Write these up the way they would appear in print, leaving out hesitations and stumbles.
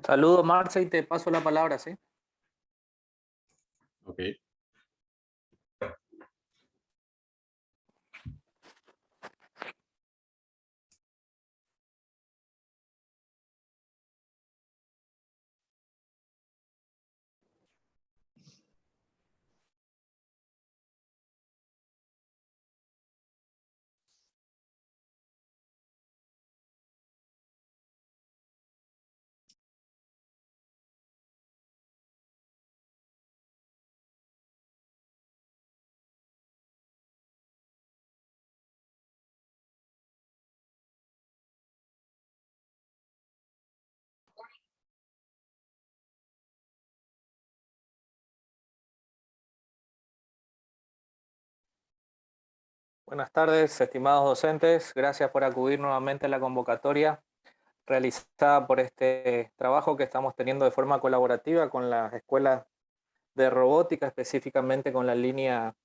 Saludos, Marce, y te paso la palabra, ¿sí? Ok. Buenas tardes, estimados docentes. Gracias por acudir nuevamente a la convocatoria realizada por este trabajo que estamos teniendo de forma colaborativa con las escuelas de robótica, específicamente con la línea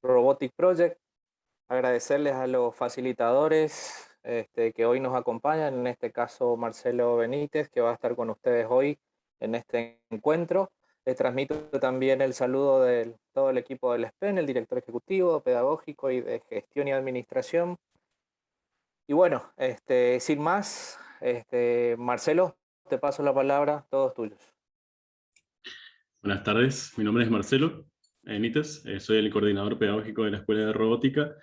Robotic Project. Agradecerles a los facilitadores que hoy nos acompañan, en este caso Marcelo Benítez, que va a estar con ustedes hoy en este encuentro. Les transmito también el saludo de todo el equipo del SPEN, el director ejecutivo, pedagógico y de gestión y administración. Y bueno, sin más, Marcelo, te paso la palabra, todos tuyos. Buenas tardes, mi nombre es Marcelo Benítez, soy el coordinador pedagógico de la Escuela de Robótica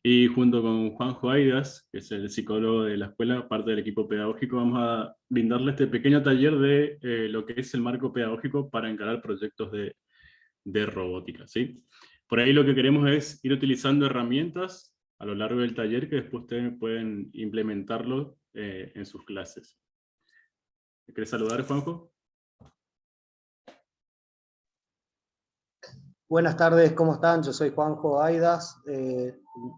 y junto con Juanjo Aidas, que es el psicólogo de la escuela, parte del equipo pedagógico, vamos a brindarle este pequeño taller de lo que es el marco pedagógico para encarar proyectos de robótica, ¿sí? Por ahí lo que queremos es ir utilizando herramientas a lo largo del taller que después ustedes pueden implementarlo en sus clases. ¿Me querés saludar, Juanjo? Buenas tardes, ¿cómo están? Yo soy Juanjo Aidas,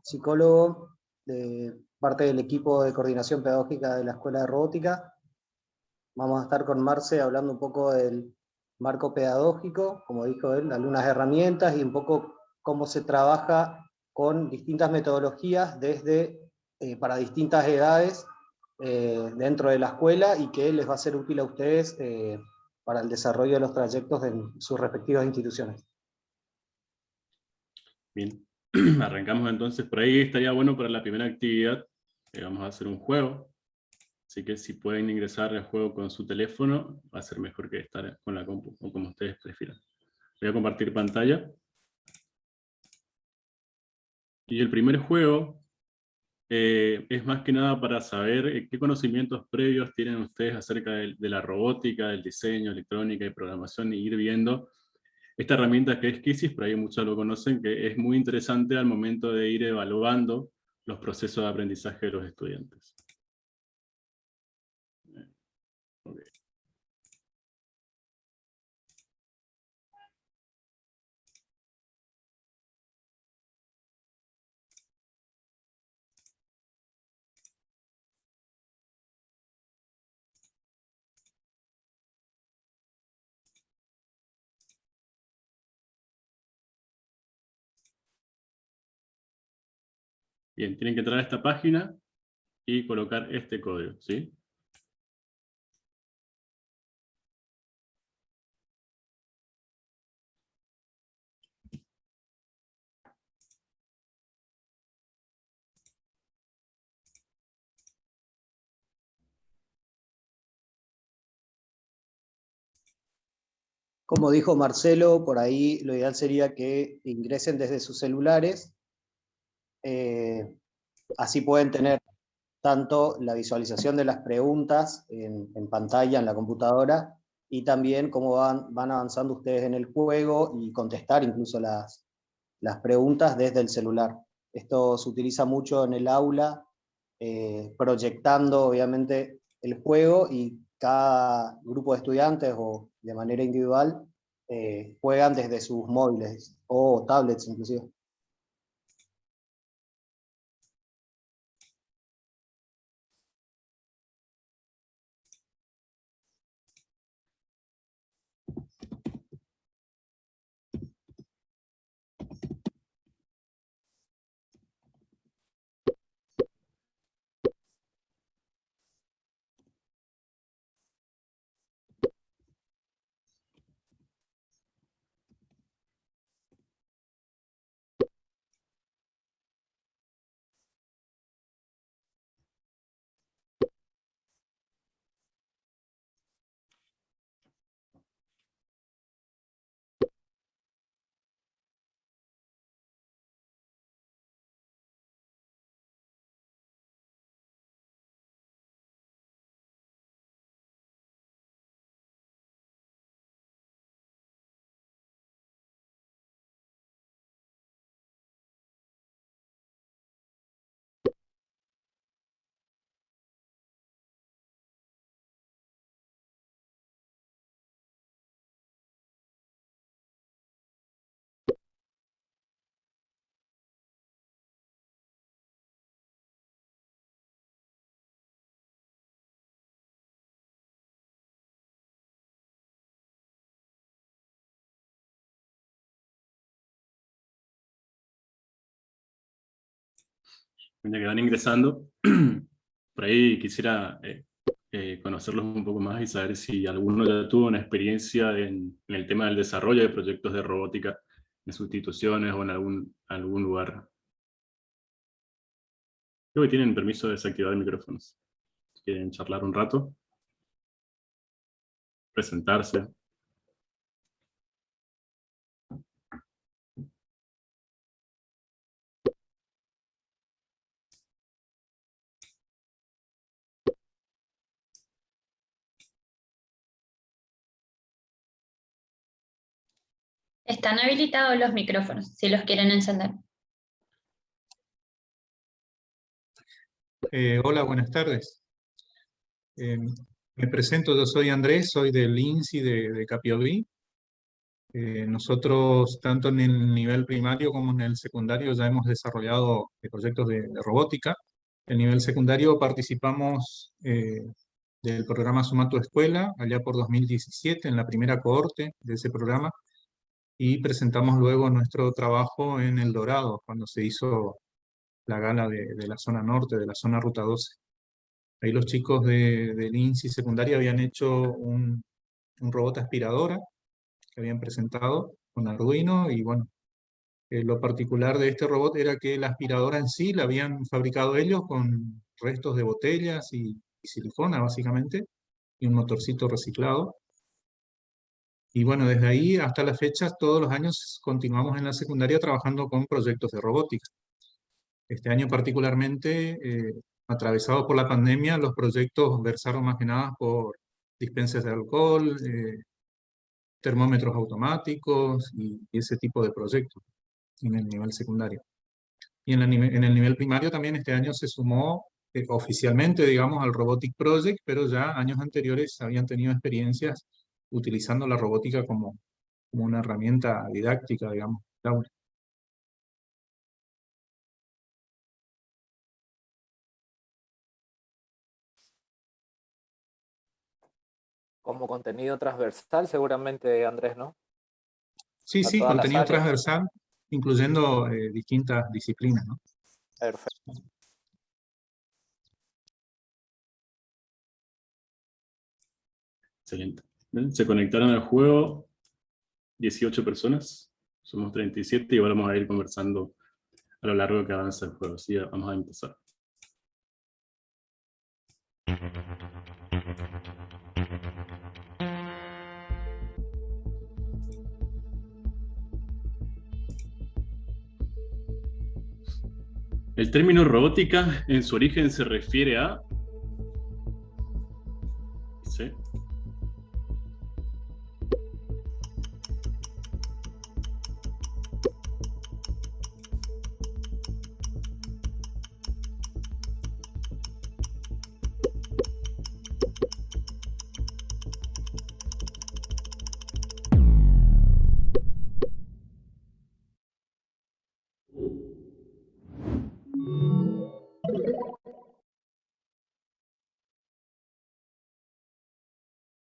psicólogo de parte del equipo de coordinación pedagógica de la Escuela de Robótica. Vamos a estar con Marce hablando un poco del marco pedagógico, como dijo él, algunas herramientas y un poco cómo se trabaja con distintas metodologías para distintas edades dentro de la escuela y que les va a ser útil a ustedes para el desarrollo de los trayectos en sus respectivas instituciones. Bien, arrancamos entonces. Por ahí estaría bueno para la primera actividad. Vamos a hacer un juego. Así que si pueden ingresar al juego con su teléfono, va a ser mejor que estar con la compu, o como ustedes prefieran. Voy a compartir pantalla. Y el primer juego es más que nada para saber qué conocimientos previos tienen ustedes acerca de la robótica, del diseño, electrónica y programación, y ir viendo esta herramienta que es Quizzes. Por ahí muchos lo conocen, que es muy interesante al momento de ir evaluando los procesos de aprendizaje de los estudiantes. Okay. Bien, tienen que entrar a esta página y colocar este código, ¿sí? Como dijo Marcelo, por ahí lo ideal sería que ingresen desde sus celulares, así pueden tener tanto la visualización de las preguntas en pantalla, en la computadora, y también cómo van avanzando ustedes en el juego y contestar incluso las preguntas desde el celular. Esto se utiliza mucho en el aula, proyectando obviamente el juego, y cada grupo de estudiantes o de manera individual juegan desde sus móviles o tablets inclusive. ya que van ingresando, por ahí quisiera conocerlos un poco más y saber si alguno ya tuvo una experiencia en el tema del desarrollo de proyectos de robótica en sus instituciones o en algún lugar. Creo que tienen permiso de desactivar micrófonos. Si quieren charlar un rato, presentarse. Están habilitados los micrófonos, si los quieren encender. Hola, buenas tardes. Me presento, yo soy Andrés, soy del INSI de Capiolí. Nosotros, tanto en el nivel primario como en el secundario, ya hemos desarrollado proyectos de robótica. En el nivel secundario participamos del programa Suma tu Escuela, allá por 2017, en la primera cohorte de ese programa, y presentamos luego nuestro trabajo en El Dorado, cuando se hizo la gala de la zona norte, de la zona Ruta 12. Ahí los chicos del INSI secundaria habían hecho un robot aspiradora que habían presentado con Arduino, y bueno, lo particular de este robot era que la aspiradora en sí la habían fabricado ellos con restos de botellas y silicona básicamente, y un motorcito reciclado. Y bueno, desde ahí hasta la fecha, todos los años continuamos en la secundaria trabajando con proyectos de robótica. Este año particularmente, atravesados por la pandemia, los proyectos versaron más que nada por dispensas de alcohol, termómetros automáticos y ese tipo de proyectos en el nivel secundario. Y en el nivel primario también este año se sumó oficialmente, digamos, al Robotic Project, pero ya años anteriores habían tenido experiencias utilizando la robótica como una herramienta didáctica, digamos, del aula. Como contenido transversal, seguramente, Andrés, ¿no? Sí, A sí, todas las contenido áreas. transversal, incluyendo distintas disciplinas, ¿no? Perfecto. Excelente. Bien, se conectaron al juego 18 personas, somos 37 y ahora vamos a ir conversando a lo largo que avanza el juego. Así vamos a empezar. El término robótica en su origen se refiere a... ¿Sí?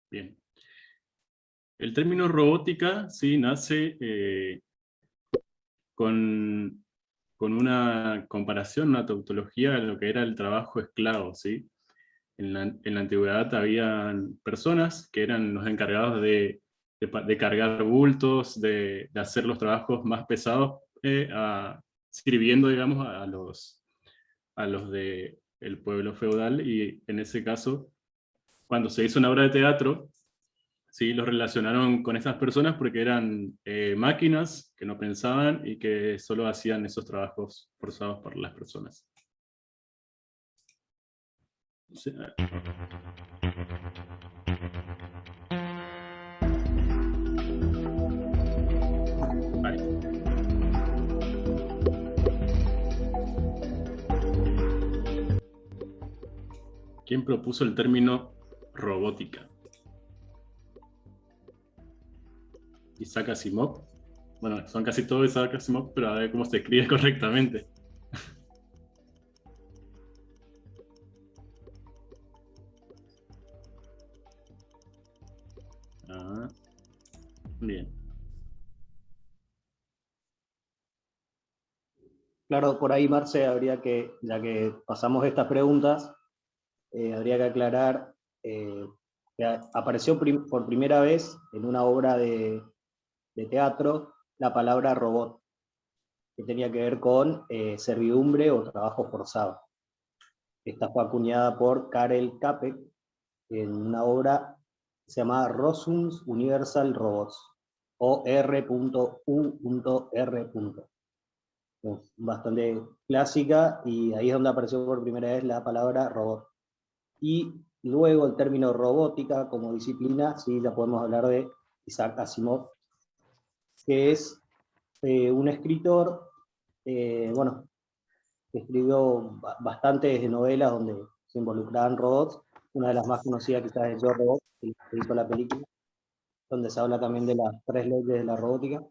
Bien. El término robótica, sí, nace con una comparación, una tautología de lo que era el trabajo esclavo, ¿sí? En la antigüedad habían personas que eran los encargados de cargar bultos, de hacer los trabajos más pesados, sirviendo, digamos, a los del pueblo feudal, y en ese caso, cuando se hizo una obra de teatro, sí, los relacionaron con estas personas porque eran máquinas que no pensaban y que solo hacían esos trabajos forzados por las personas. Sí. Ahí. ¿Quién propuso el término robótica? Isaac Asimov. Bueno, son casi todos Isaac Asimov, pero a ver cómo se escribe correctamente. Ah, bien. Claro, por ahí, Marce, habría que, ya que pasamos estas preguntas, habría que aclarar que apareció por primera vez en una obra de teatro la palabra robot, que tenía que ver con servidumbre o trabajo forzado. Esta fue acuñada por Karel Capek en una obra que se llama Rossum's Universal Robots, o R.U.R. Es bastante clásica, y ahí es donde apareció por primera vez la palabra robot. Y luego el término robótica como disciplina, sí, ya podemos hablar de Isaac Asimov, que es un escritor, bueno, que escribió bastantes novelas donde se involucraban robots. Una de las más conocidas quizás es Yo Robot, que hizo la película, donde se habla también de las 3 leyes de la robótica.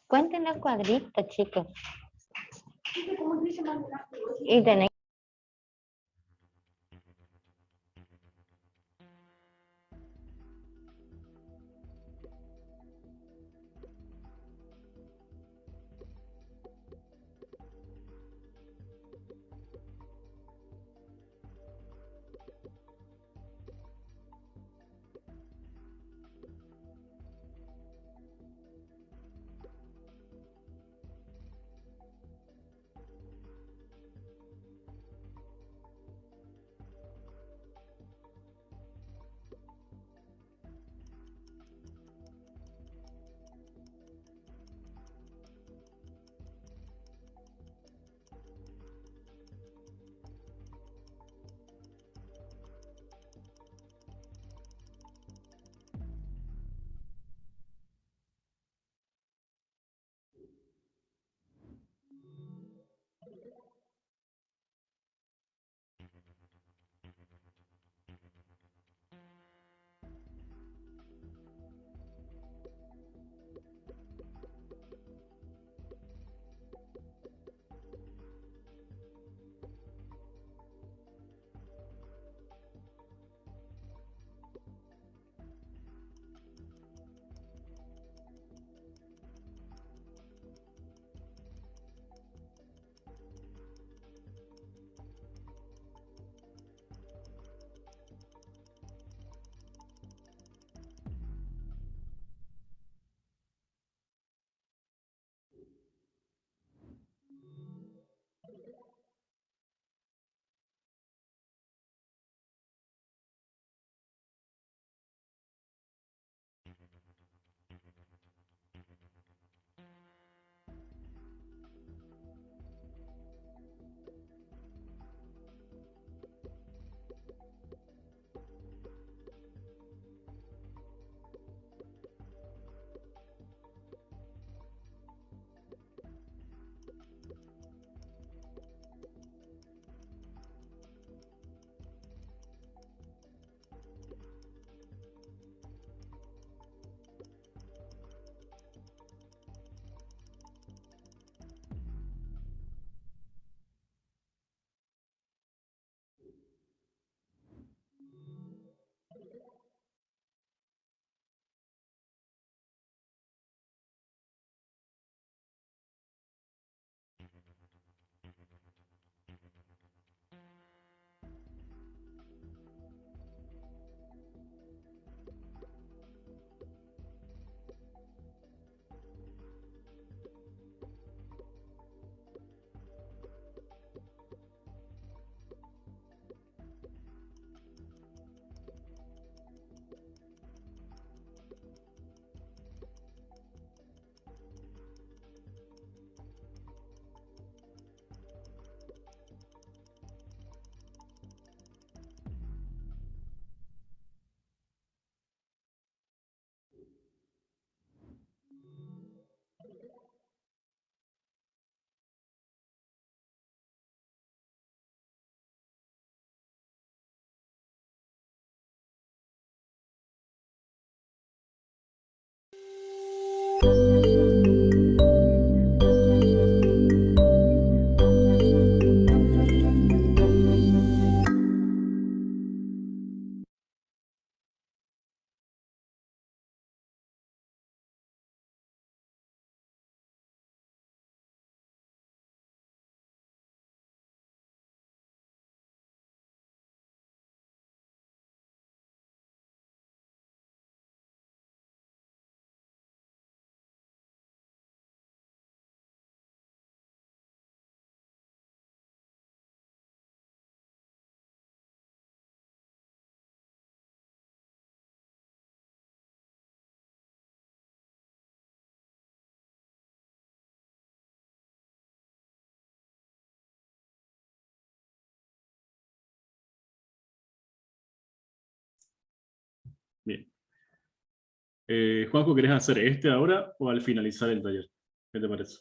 Cuenten los cuadritos, chicos. Y tenéis Bien. Juanjo, ¿querés hacer este ahora o al finalizar el taller? ¿Qué te parece?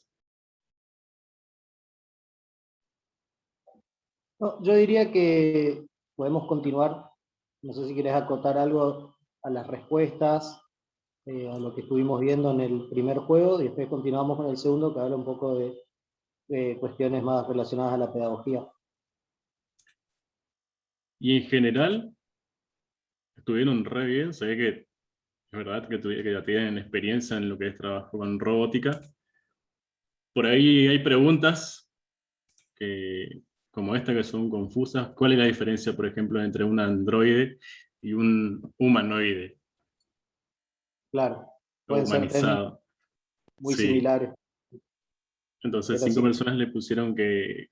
No, yo diría que podemos continuar. No sé si querés acotar algo a las respuestas, a lo que estuvimos viendo en el primer juego, y después continuamos con el segundo, que habla un poco de cuestiones más relacionadas a la pedagogía. Y en general, estuvieron re bien. Se ve que es verdad que ya tienen experiencia en lo que es trabajo con robótica. Por ahí hay preguntas como esta que son confusas. ¿Cuál es la diferencia, por ejemplo, entre un androide y un humanoide Claro, o pueden ser términos humanizado? muy Sí. similares, Entonces, pero 5 sí, personas le pusieron que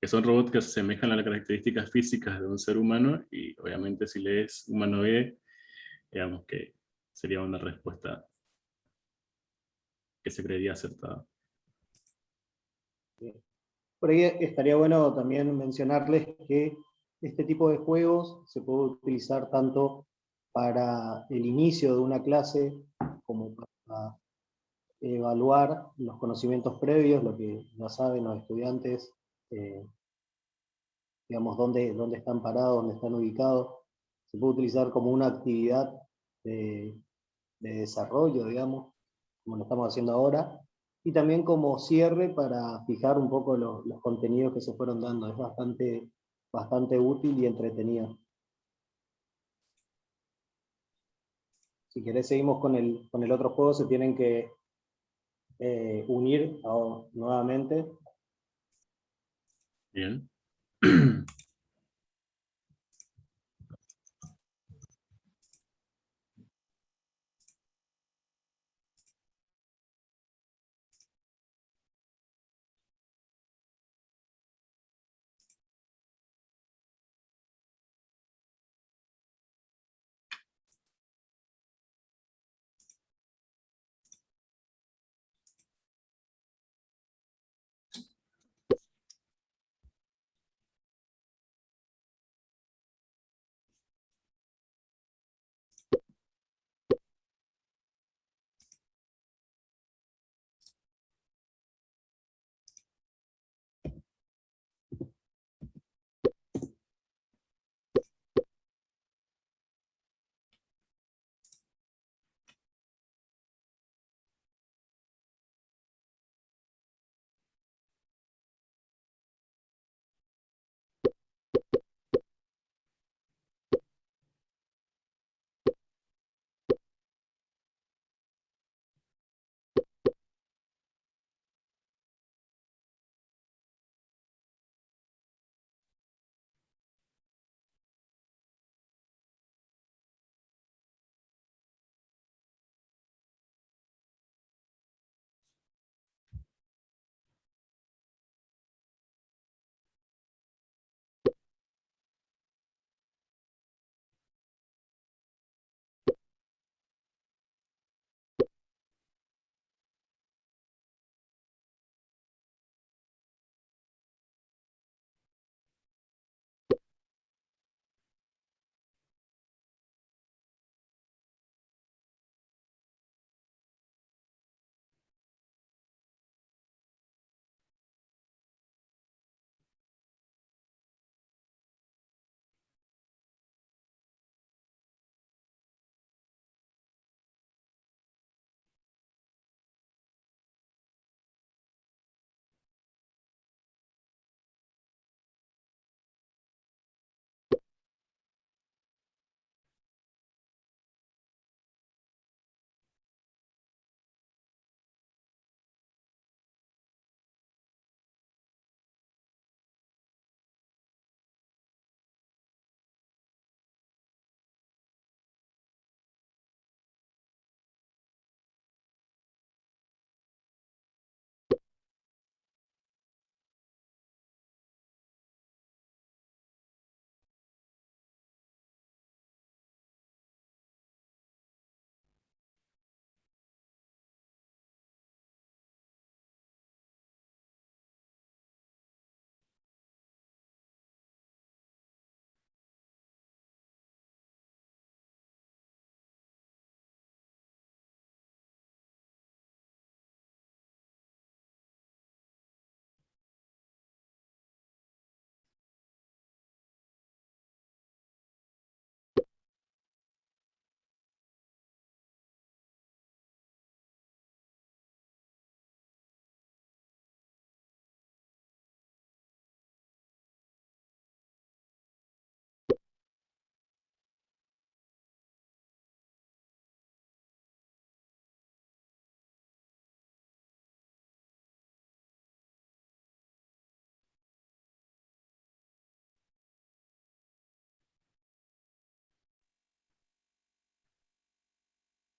son robots que se asemejan a las características físicas de un ser humano, y obviamente si lees humanoide, digamos que sería una respuesta que se creería acertada. por ahí estaría bueno también mencionarles que este tipo de juegos se puede utilizar tanto para el inicio de una clase como para evaluar los conocimientos previos, lo que ya saben los estudiantes, eh, digamos, dónde están parados, dónde están ubicados. Se puede utilizar como una actividad de, de desarrollo, digamos, como lo estamos haciendo ahora, y también como cierre para fijar un poco los contenidos que se fueron dando. Es bastante útil y entretenido. Si querés seguimos con el otro juego, se tienen que unir nuevamente. Bien.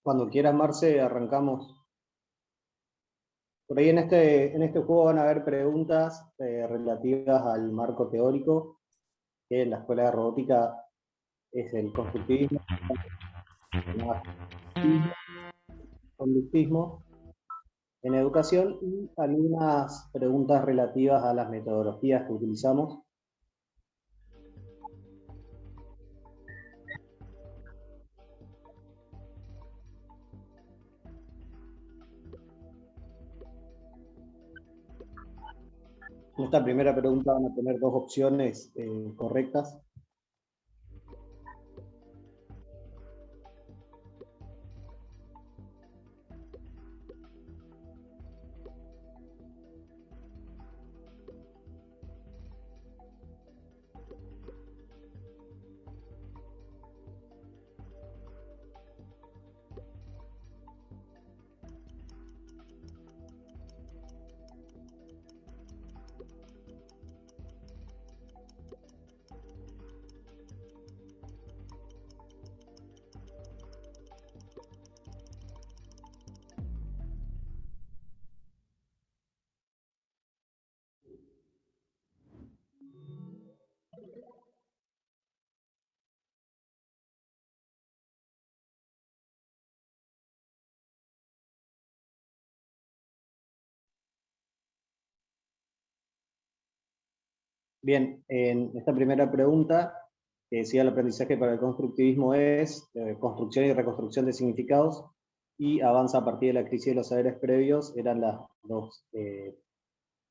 Cuando quieras, Marce, arrancamos. Por ahí en este juego van a haber preguntas relativas al marco teórico, que en la escuela de robótica es el constructivismo, conductismo en educación, y algunas preguntas relativas a las metodologías que utilizamos. En esta primera pregunta van a tener dos opciones correctas. Bien, en esta primera pregunta, que decía el aprendizaje para el constructivismo es construcción y reconstrucción de significados, y avanza a partir de la crisis de los saberes previos, eran las dos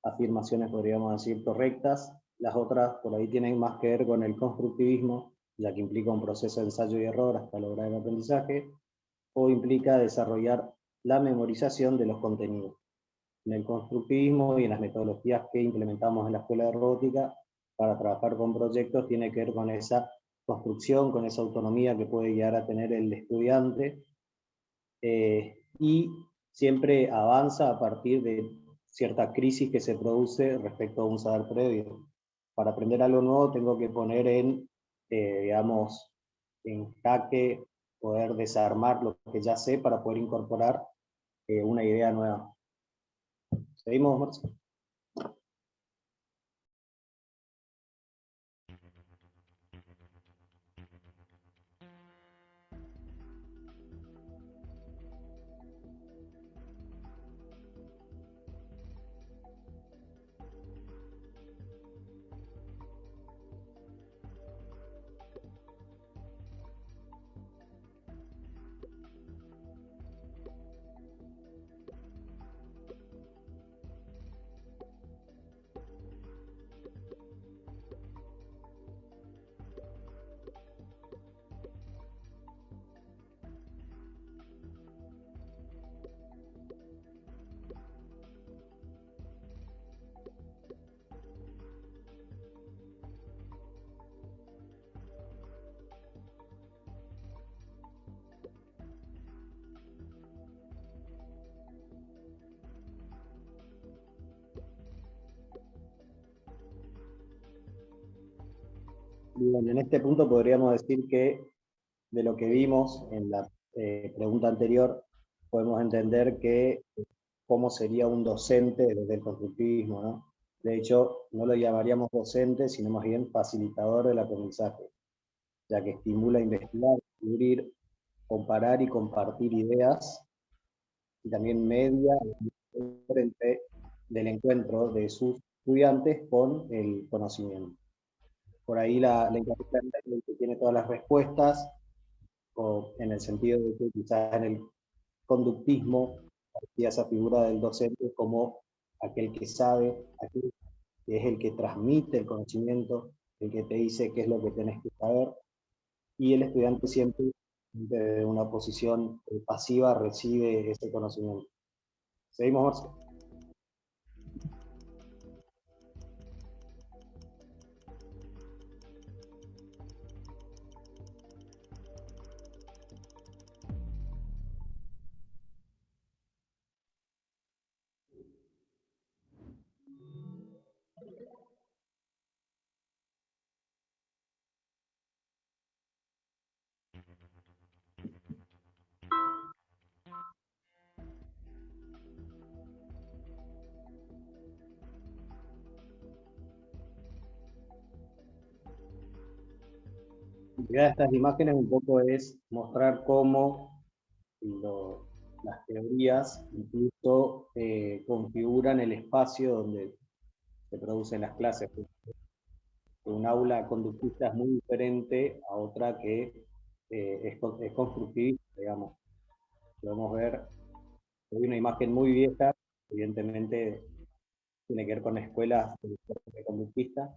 afirmaciones, podríamos decir, correctas. Las otras por ahí tienen más que ver con el constructivismo, ya que implica un proceso de ensayo y error hasta lograr el aprendizaje, o implica desarrollar la memorización de los contenidos. En el constructivismo y en las metodologías que implementamos en la Escuela de Robótica para trabajar con proyectos tiene que ver con esa construcción, con esa autonomía que puede llegar a tener el estudiante, y siempre avanza a partir de cierta crisis que se produce respecto a un saber previo. Para aprender algo nuevo tengo que poner digamos, en jaque, poder desarmar lo que ya sé para poder incorporar una idea nueva. ¿Seguimos, Marcelo? Bien, en este punto podríamos decir que de lo que vimos en la pregunta anterior, podemos entender que cómo sería un docente desde el constructivismo, ¿no? De hecho, no lo llamaríamos docente, sino más bien facilitador del aprendizaje, ya que estimula a investigar, descubrir, comparar y compartir ideas, y también media frente del encuentro de sus estudiantes con el conocimiento. Por ahí la incapacidad que tiene todas las respuestas, o en el sentido de que quizás en el conductismo parecía esa figura del docente como aquel que sabe, aquel que es el que transmite el conocimiento, el que te dice qué es lo que tenés que saber, y el estudiante siempre de una posición pasiva recibe ese conocimiento. ¿Seguimos, Marcelo? idea de estas imágenes un poco es mostrar cómo las teorías incluso configuran el espacio donde se producen las clases. Un aula conductista es muy diferente a otra que es constructivista, digamos. Podemos ver, hay una imagen muy vieja, evidentemente tiene que ver con escuelas de conductistas.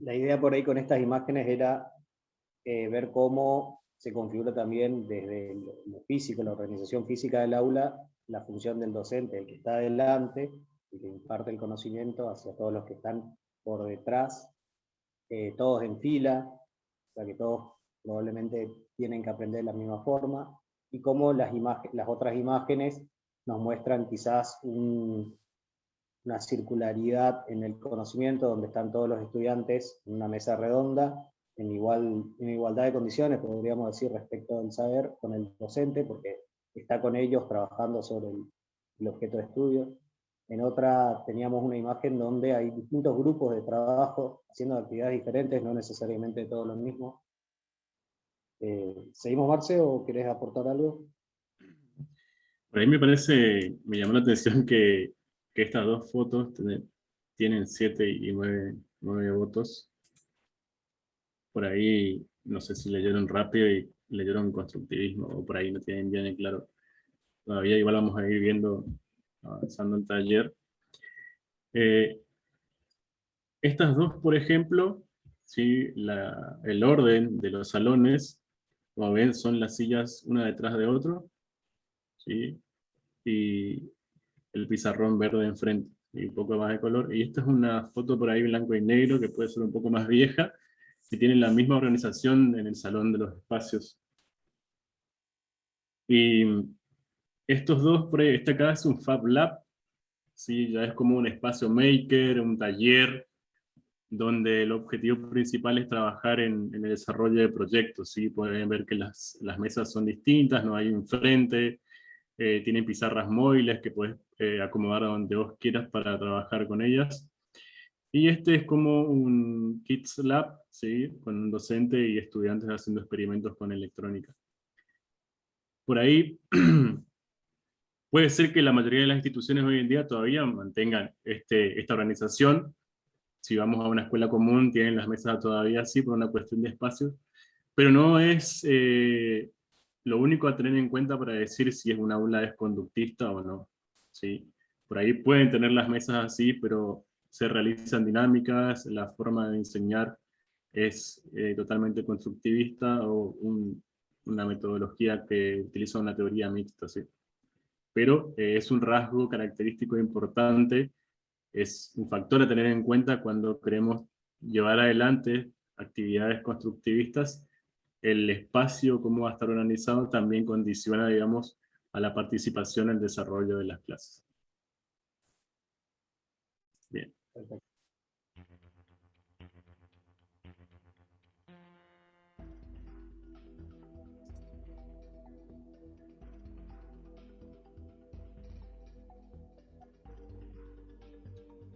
La idea por ahí con estas imágenes era ver cómo se configura también desde lo físico, la organización física del aula, la función del docente, el que está adelante, el que imparte el conocimiento hacia todos los que están por detrás, todos en fila, o sea que todos probablemente tienen que aprender de la misma forma, y cómo las otras imágenes nos muestran quizás una circularidad en el conocimiento, donde están todos los estudiantes en una mesa redonda, en igualdad de condiciones, podríamos decir, respecto del saber, con el docente, porque está con ellos trabajando sobre el objeto de estudio. En otra teníamos una imagen donde hay distintos grupos de trabajo haciendo actividades diferentes, no necesariamente todos los mismos. ¿Seguimos, Marce, o querés aportar algo? Por ahí me llamó la atención que estas dos fotos tienen 7 y 9 votos. Por ahí, no sé si leyeron rápido y leyeron constructivismo, o por ahí no tienen bien en claro. Todavía igual vamos a ir viendo, avanzando el taller. Estas dos, por ejemplo, ¿sí? El orden de los salones, como ven, son las sillas una detrás de otro, ¿sí? Y el pizarrón verde enfrente, y un poco más de color. Y esta es una foto por ahí blanco y negro, que puede ser un poco más vieja, que tiene la misma organización en el salón de los espacios. Y estos dos, por ahí, este acá es un Fab Lab, ¿sí? Ya es como un espacio maker, un taller, donde el objetivo principal es trabajar en el desarrollo de proyectos, ¿sí? Pueden ver que las mesas son distintas, no hay un frente, tienen pizarras móviles que puedes acomodar a donde vos quieras para trabajar con ellas. Y este es como un Kids Lab, ¿sí? Con un docente y estudiantes haciendo experimentos con electrónica. Por ahí puede ser que la mayoría de las instituciones hoy en día todavía mantengan esta organización. Si vamos a una escuela común, tienen las mesas todavía así por una cuestión de espacio, pero no es lo único a tener en cuenta para decir si es un aula es conductista o no, ¿sí? Por ahí pueden tener las mesas así, pero se realizan dinámicas, la forma de enseñar es totalmente constructivista o una metodología que utiliza una teoría mixta, ¿sí? Pero es un rasgo característico importante, es un factor a tener en cuenta cuando queremos llevar adelante actividades constructivistas. El espacio, cómo va a estar organizado, también condiciona, digamos, a la participación en el desarrollo de las clases. Bien. Perfecto.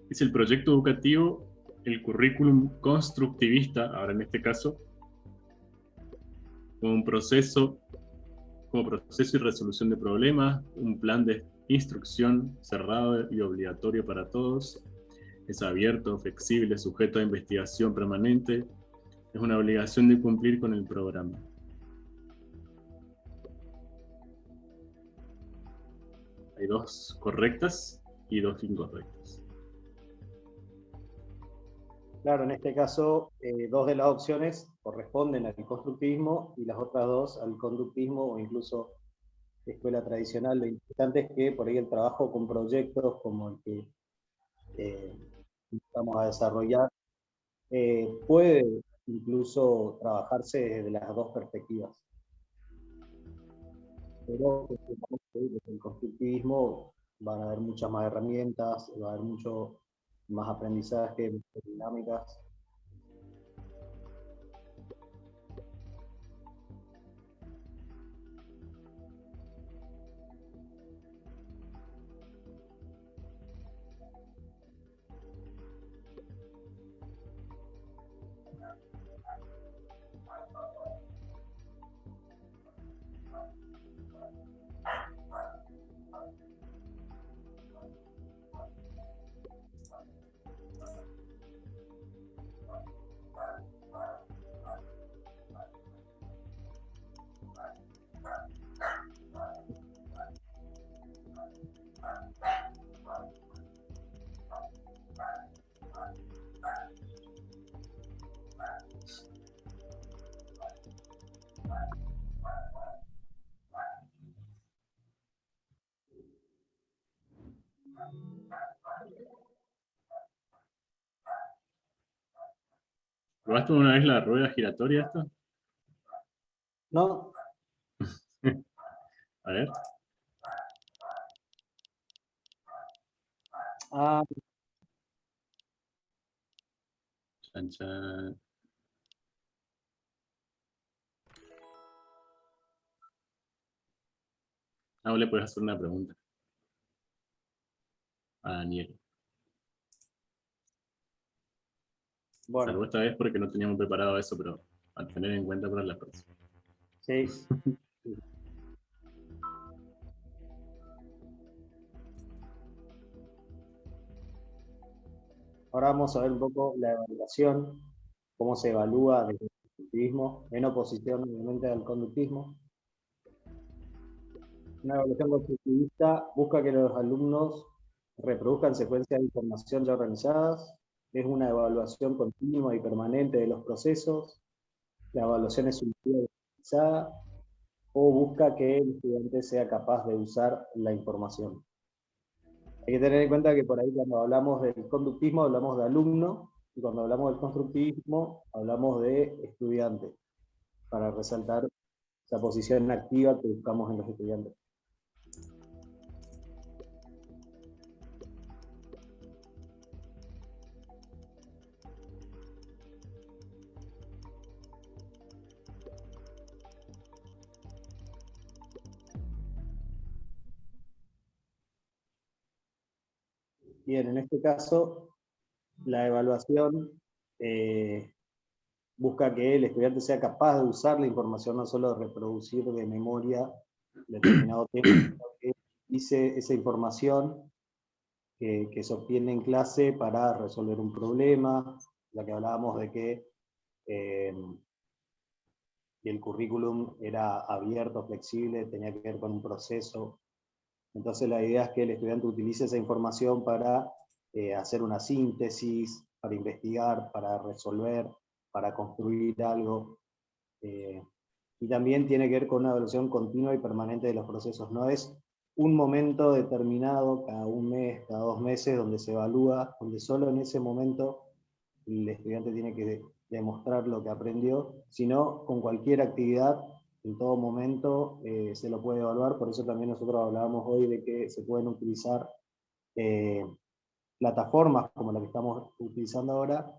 Es el proyecto educativo, el currículum constructivista, ahora en este caso, como proceso y resolución de problemas, un plan de instrucción cerrado y obligatorio para todos, es abierto, flexible, sujeto a investigación permanente, es una obligación de cumplir con el programa. Hay 2 correctas y 2 incorrectas. Claro, en este caso, dos de las opciones corresponden al constructivismo y las otras dos al conductismo o incluso escuela tradicional. Lo importante es que por ahí el trabajo con proyectos como el que vamos a desarrollar puede incluso trabajarse desde las dos perspectivas. Pero desde el constructivismo van a haber muchas más herramientas, va a haber mucho más aprendizaje, más dinámicas. ¿Probaste una vez la rueda giratoria esta? ¿No? A ver. Ah, Chan, chan. Ahora le puedes hacer una pregunta a Daniel. bueno, Salvo esta vez porque no teníamos preparado eso, pero a tener en cuenta para la próxima. sí. Ahora vamos a ver un poco la evaluación, cómo se evalúa desde el constructivismo, en oposición obviamente al conductismo. Una evaluación constructivista busca que los alumnos reproduzcan secuencias de información ya organizadas, es una evaluación continua y permanente de los procesos, la evaluación es sumisiva y organizada, o busca que el estudiante sea capaz de usar la información. Hay que tener en cuenta que por ahí cuando hablamos del conductismo hablamos de alumno, y cuando hablamos del constructivismo hablamos de estudiante, para resaltar esa posición activa que buscamos en los estudiantes. Bien, en este caso, la evaluación busca que el estudiante sea capaz de usar la información, no solo de reproducir de memoria determinado tema, sino que utilice esa información que se obtiene en clase para resolver un problema, la que hablábamos de que el currículum era abierto, flexible, tenía que ver con un proceso. Entonces la idea es que el estudiante utilice esa información para hacer una síntesis, para investigar, para resolver, para construir algo. Y también tiene que ver con una evaluación continua y permanente de los procesos. No es un momento determinado, cada un mes, cada 2 meses, donde se evalúa, donde solo en ese momento el estudiante tiene que demostrar lo que aprendió, sino con cualquier actividad, en todo momento se lo puede evaluar. Por eso también nosotros hablábamos hoy de que se pueden utilizar plataformas como la que estamos utilizando ahora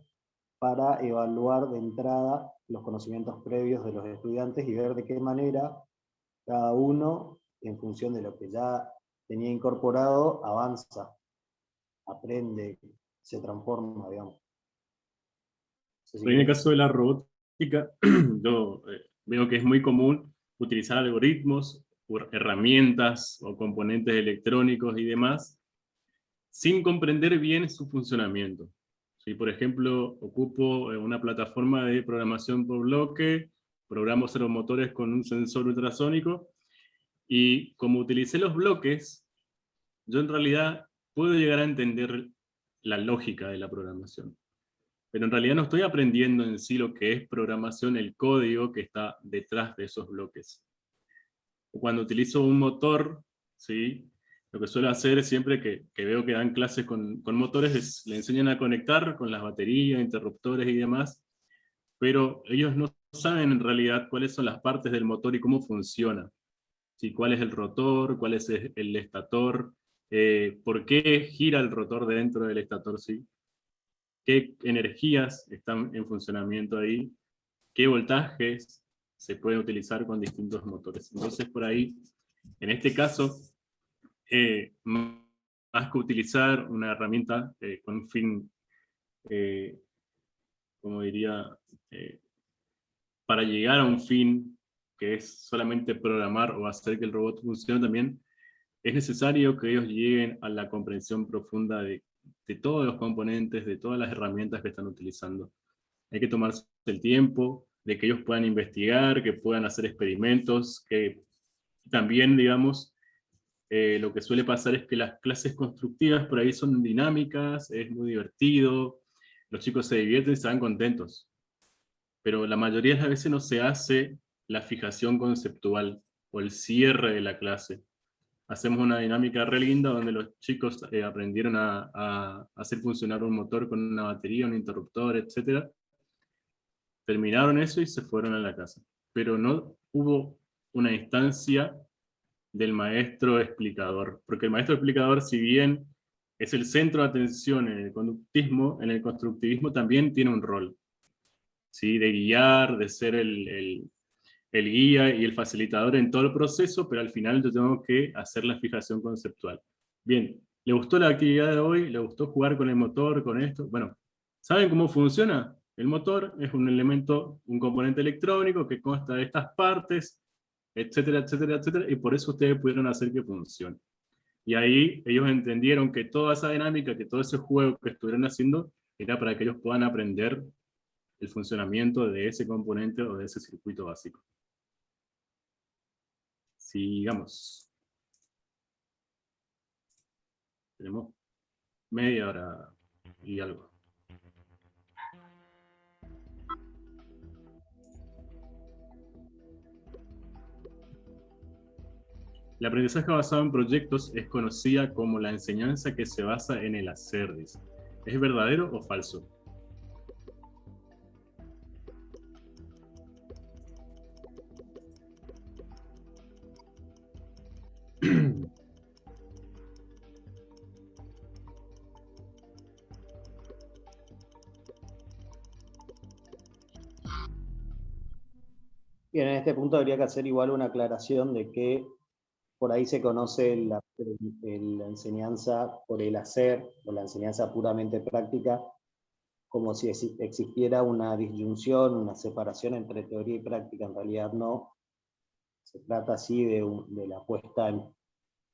para evaluar de entrada los conocimientos previos de los estudiantes y ver de qué manera cada uno, en función de lo que ya tenía incorporado, avanza, aprende, se transforma, digamos. En el caso de la robótica, yo veo que es muy común utilizar algoritmos, herramientas o componentes electrónicos y demás, sin comprender bien su funcionamiento. Si, por ejemplo, ocupo una plataforma de programación por bloque, programo servomotores con un sensor ultrasónico, y como utilicé los bloques, yo en realidad puedo llegar a entender la lógica de la programación. pero en realidad no estoy aprendiendo en sí lo que es programación, el código que está detrás de esos bloques. Cuando utilizo un motor, ¿sí? Lo que suelo hacer es siempre que veo que dan clases con motores, le enseñan a conectar con las baterías, interruptores y demás, pero ellos no saben en realidad cuáles son las partes del motor y cómo funciona. ¿Sí? ¿Cuál es el rotor? ¿Cuál es el estator? ¿Por qué gira el rotor dentro del estator? ¿Sí? ¿Qué energías están en funcionamiento ahí? ¿Qué voltajes se pueden utilizar con distintos motores? Entonces, por ahí, en este caso, más que utilizar una herramienta con un fin, como diría, eh, para llegar a un fin que es solamente programar o hacer que el robot funcione también, es necesario que ellos lleguen a la comprensión profunda de todos los componentes, de todas las herramientas que están utilizando. Hay que tomarse el tiempo de que ellos puedan investigar, que puedan hacer experimentos, que también, digamos, lo que suele pasar es que las clases constructivas por ahí son dinámicas, es muy divertido, los chicos se divierten y se van contentos, pero la mayoría de las veces no se hace la fijación conceptual o el cierre de la clase. Hacemos una dinámica re linda donde los chicos aprendieron a hacer funcionar un motor con una batería, un interruptor, etc. Terminaron eso y se fueron a la casa. Pero no hubo una instancia del maestro explicador, porque el maestro explicador, si bien es el centro de atención en el conductismo, en el constructivismo también tiene un rol, ¿sí? De guiar, de ser el guía y el facilitador en todo el proceso, pero al final yo tengo que hacer la fijación conceptual. Bien, ¿le gustó la actividad de hoy? ¿Le gustó jugar con el motor, con esto? Bueno, ¿saben cómo funciona? El motor es un elemento, un componente electrónico que consta de estas partes, etcétera, etcétera, etcétera, y por eso ustedes pudieron hacer que funcione. Y ahí ellos entendieron que toda esa dinámica, que todo ese juego que estuvieron haciendo, era para que ellos puedan aprender el funcionamiento de ese componente o de ese circuito básico. Sigamos. Tenemos media hora y algo. El aprendizaje basado en proyectos es conocida como la enseñanza que se basa en el hacer, dice. ¿Es verdadero o falso? Bien, en este punto habría que hacer igual una aclaración de que por ahí se conoce la enseñanza por el hacer, o la enseñanza puramente práctica, como si existiera una disyunción, una separación entre teoría y práctica. En realidad no. Se trata así de la puesta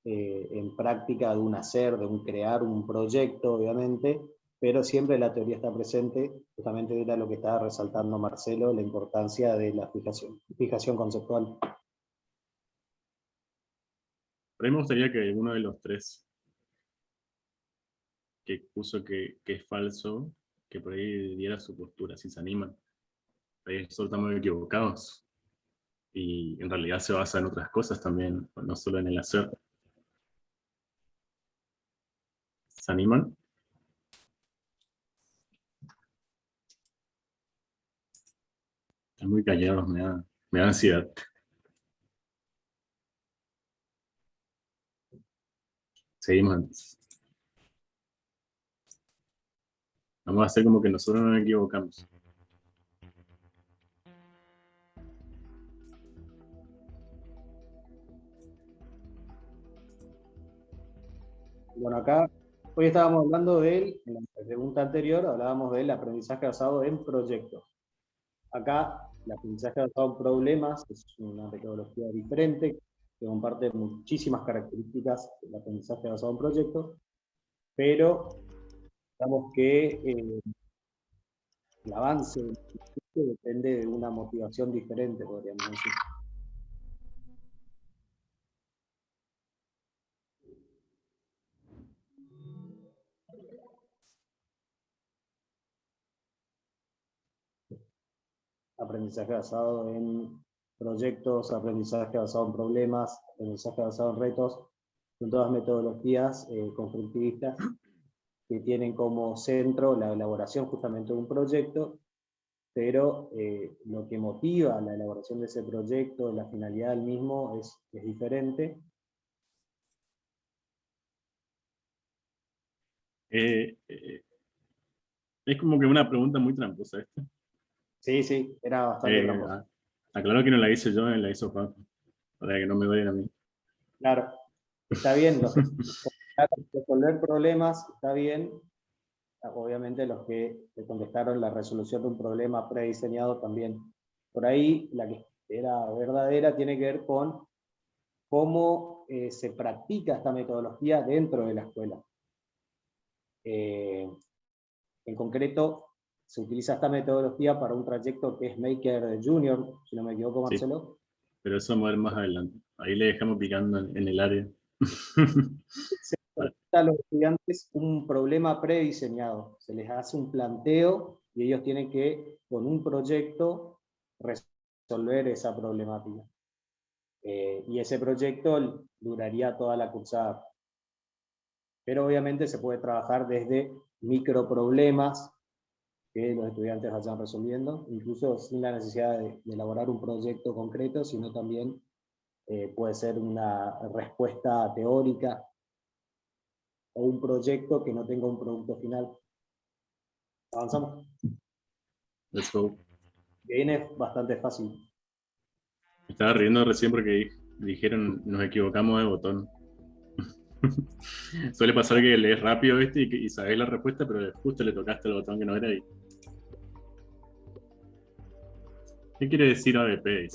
en práctica de un hacer, de un crear un proyecto, obviamente, pero siempre la teoría está presente. Justamente era lo que estaba resaltando Marcelo, la importancia de la fijación conceptual. Por ahí me gustaría que uno de los tres que puso que es falso, que por ahí diera su postura, si se animan. Por ahí solo estamos equivocados. Y en realidad se basa en otras cosas también, no solo en el hacer. ¿Se animan? Están muy callados, me da ansiedad. Seguimos antes. Vamos a hacer como que nosotros no nos equivocamos. Bueno, acá hoy estábamos hablando en la pregunta anterior hablábamos del aprendizaje basado en proyectos. Acá el aprendizaje basado en problemas es una metodología diferente que comparte muchísimas características del aprendizaje basado en proyectos, pero digamos que el avance depende de una motivación diferente, podríamos decir. aprendizaje basado en proyectos, aprendizaje basado en problemas, aprendizaje basado en retos. Son todas metodologías constructivistas que tienen como centro la elaboración justamente de un proyecto, pero lo que motiva la elaboración de ese proyecto, la finalidad del mismo, es diferente. Es como que una pregunta muy tramposa esta. Sí, era bastante tramposo. Aclaro que no la hice yo, la hizo Juan, para que no me vayan a mí. Claro, está bien, los que resolver problemas, está bien. Obviamente los que te contestaron la resolución de un problema prediseñado también. Por ahí, la que era verdadera tiene que ver con cómo se practica esta metodología dentro de la escuela. En concreto, se utiliza esta metodología para un trayecto que es Maker Junior, si no me equivoco, Marcelo. Sí, pero eso vamos a ver más adelante. Ahí le dejamos picando en el área. Se presenta a los estudiantes un problema prediseñado. Se les hace un planteo y ellos tienen que, con un proyecto, resolver esa problemática. Y ese proyecto duraría toda la cursada. Pero obviamente se puede trabajar desde microproblemas que los estudiantes vayan resolviendo, incluso sin la necesidad de elaborar un proyecto concreto, sino también puede ser una respuesta teórica o un proyecto que no tenga un producto final. ¿Avanzamos? Let's go. Viene bastante fácil. Me estaba riendo recién porque dijeron nos equivocamos de botón. Suele pasar que lees rápido y sabes la respuesta, pero justo le tocaste el botón que no era ahí. ¿Qué quiere decir ABP?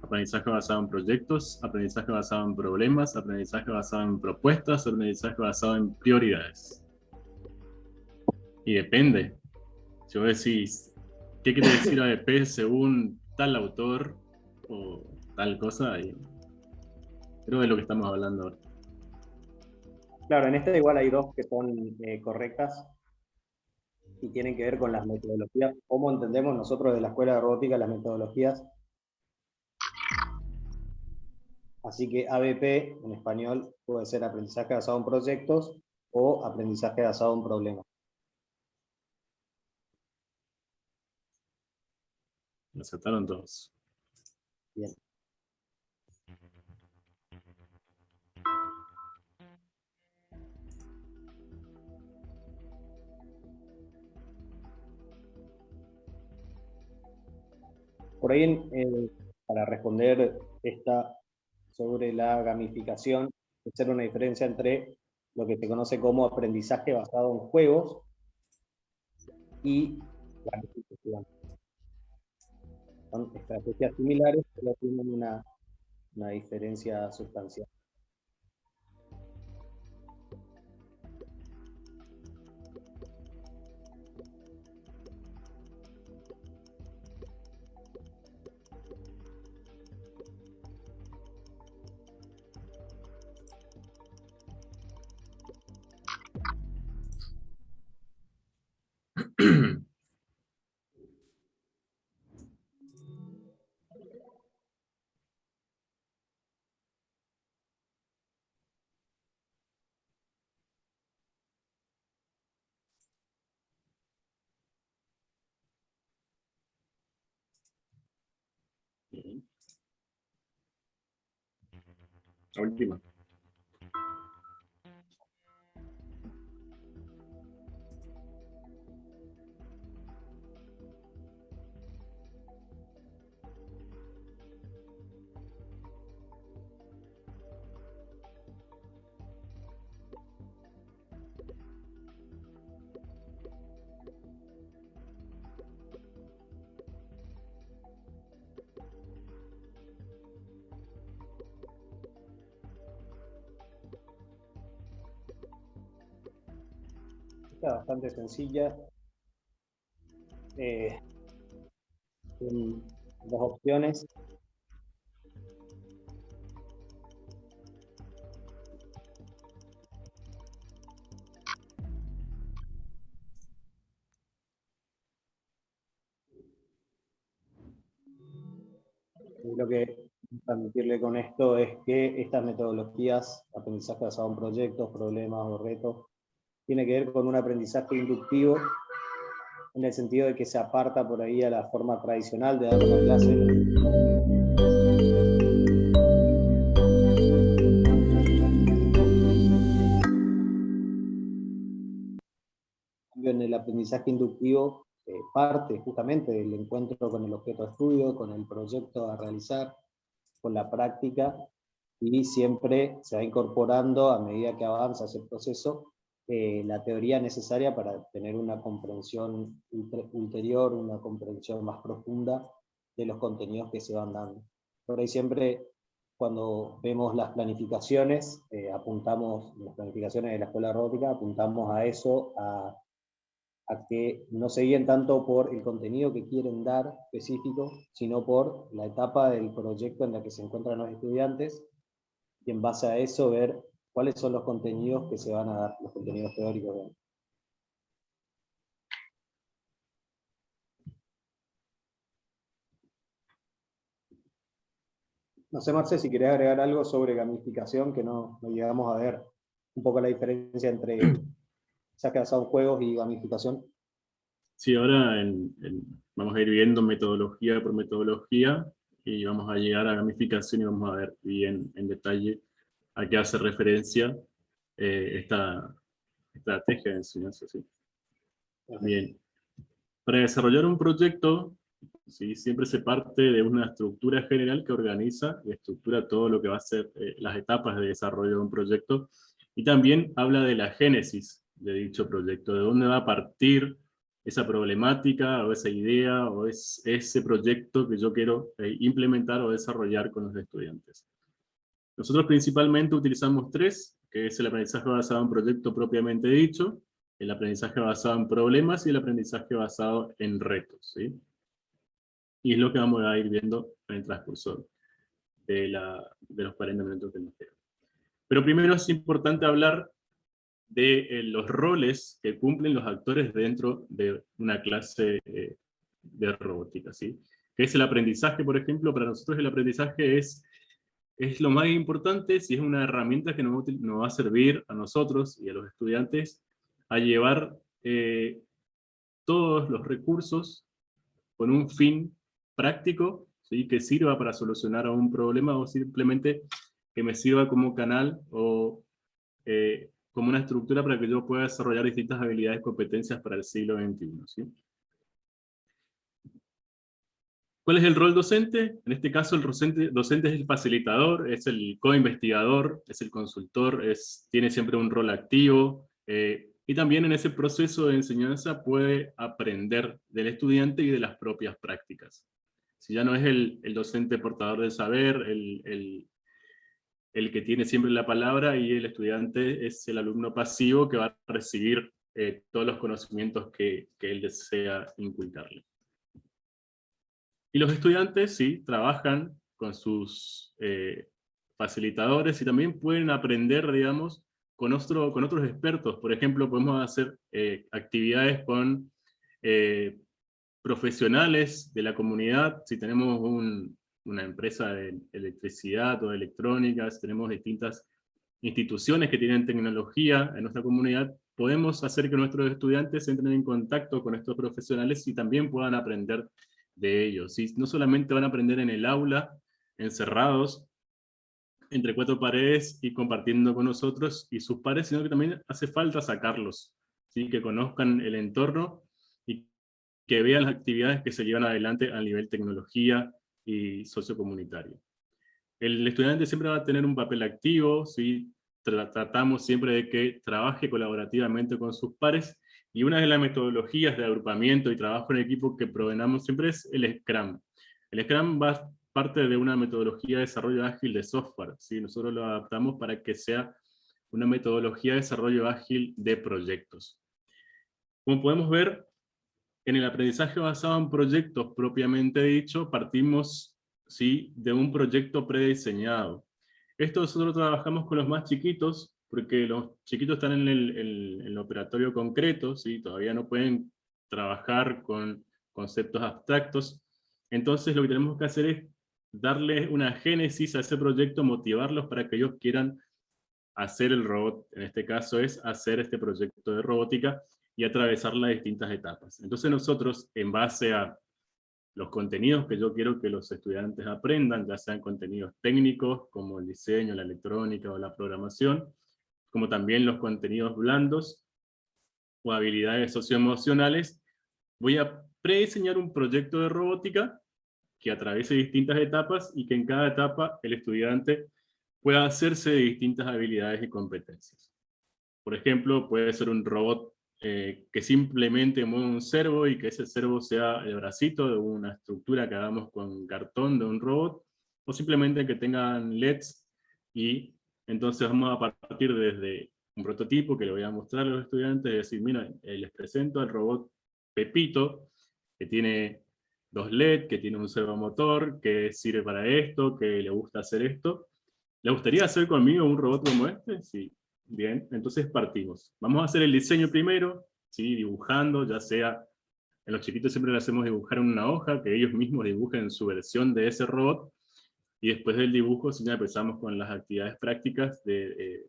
Aprendizaje basado en proyectos, aprendizaje basado en problemas, aprendizaje basado en propuestas, aprendizaje basado en prioridades. Y depende. Si vos decís, ¿qué quiere decir ABP según tal autor o tal cosa? Y creo que es lo que estamos hablando ahora. Claro, en esta igual hay dos que son correctas y tienen que ver con las metodologías. ¿Cómo entendemos nosotros de la Escuela de Robótica las metodologías? Así que ABP en español puede ser aprendizaje basado en proyectos o aprendizaje basado en problemas. Lo aceptaron todos. Bien. Por ahí, para responder esta sobre la gamificación, hacer una diferencia entre lo que se conoce como aprendizaje basado en juegos y gamificación. Son estrategias similares, pero tienen una diferencia sustancial. La última. Esta es bastante sencilla. Son dos opciones. Lo que transmitirle con esto es que estas metodologías, aprendizaje basado en proyectos, problemas o retos, tiene que ver con un aprendizaje inductivo, en el sentido de que se aparta por ahí a la forma tradicional de dar una clase. En el aprendizaje inductivo parte justamente del encuentro con el objeto de estudio, con el proyecto a realizar, con la práctica, y siempre se va incorporando a medida que avanza ese proceso la teoría necesaria para tener una comprensión ulterior, una comprensión más profunda de los contenidos que se van dando. Por ahí siempre, cuando vemos las planificaciones, las planificaciones de la Escuela de Robótica, apuntamos a eso, a que no se guíen tanto por el contenido que quieren dar específico, sino por la etapa del proyecto en la que se encuentran los estudiantes, y en base a eso ver cuáles son los contenidos que se van a dar, los contenidos teóricos. No sé, Marce, si querés agregar algo sobre gamificación, que no llegamos a ver un poco la diferencia entre aprendizaje basado en juegos y gamificación. Sí, ahora vamos a ir viendo metodología por metodología y vamos a llegar a gamificación y vamos a ver bien en detalle a qué hace referencia esta estrategia de enseñanza. ¿Sí? Bien. Para desarrollar un proyecto, ¿sí? Siempre se parte de una estructura general que organiza y estructura todo lo que va a ser las etapas de desarrollo de un proyecto, y también habla de la génesis de dicho proyecto, de dónde va a partir esa problemática o esa idea o ese proyecto que yo quiero implementar o desarrollar con los estudiantes. Nosotros principalmente utilizamos tres, que es el aprendizaje basado en proyecto propiamente dicho, el aprendizaje basado en problemas y el aprendizaje basado en retos, ¿sí? Y es lo que vamos a ir viendo en el transcurso de los 40 minutos del material. Pero primero es importante hablar de los roles que cumplen los actores dentro de una clase de robótica, ¿sí? Que es el aprendizaje, por ejemplo. Para nosotros el aprendizaje es lo más importante, si es una herramienta que nos va a servir a nosotros y a los estudiantes a llevar todos los recursos con un fin práctico, ¿sí? Que sirva para solucionar un problema o simplemente que me sirva como canal o como una estructura para que yo pueda desarrollar distintas habilidades y competencias para el siglo XXI. ¿Sí? ¿Cuál es el rol docente? En este caso el docente es el facilitador, es el co-investigador, es el consultor, tiene siempre un rol activo, y también en ese proceso de enseñanza puede aprender del estudiante y de las propias prácticas. Si ya no es el docente portador del saber, el que tiene siempre la palabra, y el estudiante es el alumno pasivo que va a recibir todos los conocimientos que él desea inculcarle. Y los estudiantes, sí, trabajan con sus facilitadores y también pueden aprender, digamos, con otros expertos. Por ejemplo, podemos hacer actividades con profesionales de la comunidad. Si tenemos una empresa de electricidad o de electrónica, si tenemos distintas instituciones que tienen tecnología en nuestra comunidad, podemos hacer que nuestros estudiantes entren en contacto con estos profesionales y también puedan aprender de ellos. ¿Sí? No solamente van a aprender en el aula, encerrados entre cuatro paredes y compartiendo con nosotros y sus pares, sino que también hace falta sacarlos, ¿sí? Que conozcan el entorno y que vean las actividades que se llevan adelante a nivel tecnología y sociocomunitario. El estudiante siempre va a tener un papel activo, ¿sí? Tratamos siempre de que trabaje colaborativamente con sus pares, y una de las metodologías de agrupamiento y trabajo en equipo que provenamos siempre es el Scrum. El Scrum va parte de una metodología de desarrollo ágil de software, ¿sí? Nosotros lo adaptamos para que sea una metodología de desarrollo ágil de proyectos. Como podemos ver, en el aprendizaje basado en proyectos propiamente dicho, partimos, ¿sí? De un proyecto prediseñado. Esto nosotros trabajamos con los más chiquitos, porque los chiquitos están en el operatorio concreto, ¿sí? Todavía no pueden trabajar con conceptos abstractos. Entonces lo que tenemos que hacer es darle una génesis a ese proyecto, motivarlos para que ellos quieran hacer el robot. En este caso es hacer este proyecto de robótica y atravesar las distintas etapas. Entonces nosotros, en base a los contenidos que yo quiero que los estudiantes aprendan, ya sean contenidos técnicos, como el diseño, la electrónica o la programación, como también los contenidos blandos o habilidades socioemocionales, voy a prediseñar un proyecto de robótica que atraviese distintas etapas y que en cada etapa el estudiante pueda hacerse de distintas habilidades y competencias. Por ejemplo, puede ser un robot que simplemente mueve un servo y que ese servo sea el bracito de una estructura que hagamos con cartón de un robot, o simplemente que tengan LEDs, y entonces vamos a partir desde un prototipo que le voy a mostrar a los estudiantes y decir, mira, les presento al robot Pepito, que tiene 2 LED, que tiene un servomotor, que sirve para esto, que le gusta hacer esto. ¿Le gustaría hacer conmigo un robot como este? Sí. Bien, entonces partimos. Vamos a hacer el diseño primero, ¿sí? Dibujando, ya sea, en los chiquitos siempre le hacemos dibujar en una hoja, que ellos mismos dibujen su versión de ese robot, y después del dibujo ya empezamos con las actividades prácticas de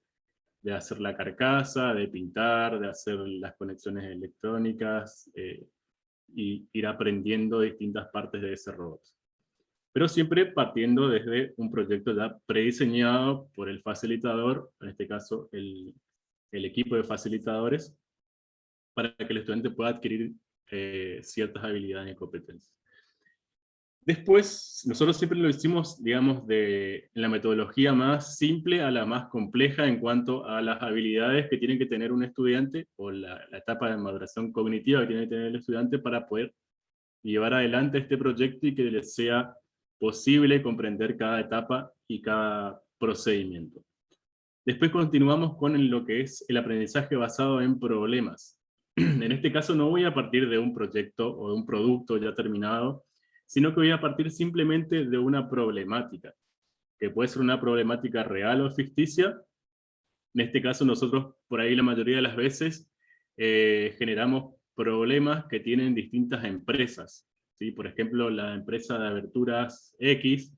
hacer la carcasa, de pintar, de hacer las conexiones electrónicas, y ir aprendiendo distintas partes de ese robot. Pero siempre partiendo desde un proyecto ya prediseñado por el facilitador, en este caso el equipo de facilitadores, para que el estudiante pueda adquirir ciertas habilidades y competencias. Después, nosotros siempre lo hicimos, digamos, en la metodología más simple a la más compleja en cuanto a las habilidades que tiene que tener un estudiante, o la etapa de maduración cognitiva que tiene que tener el estudiante para poder llevar adelante este proyecto y que les sea posible comprender cada etapa y cada procedimiento. Después continuamos con lo que es el aprendizaje basado en problemas. En este caso no voy a partir de un proyecto o de un producto ya terminado, sino que voy a partir simplemente de una problemática, que puede ser una problemática real o ficticia. En este caso nosotros, por ahí la mayoría de las veces, generamos problemas que tienen distintas empresas, ¿sí? Por ejemplo, la empresa de aberturas X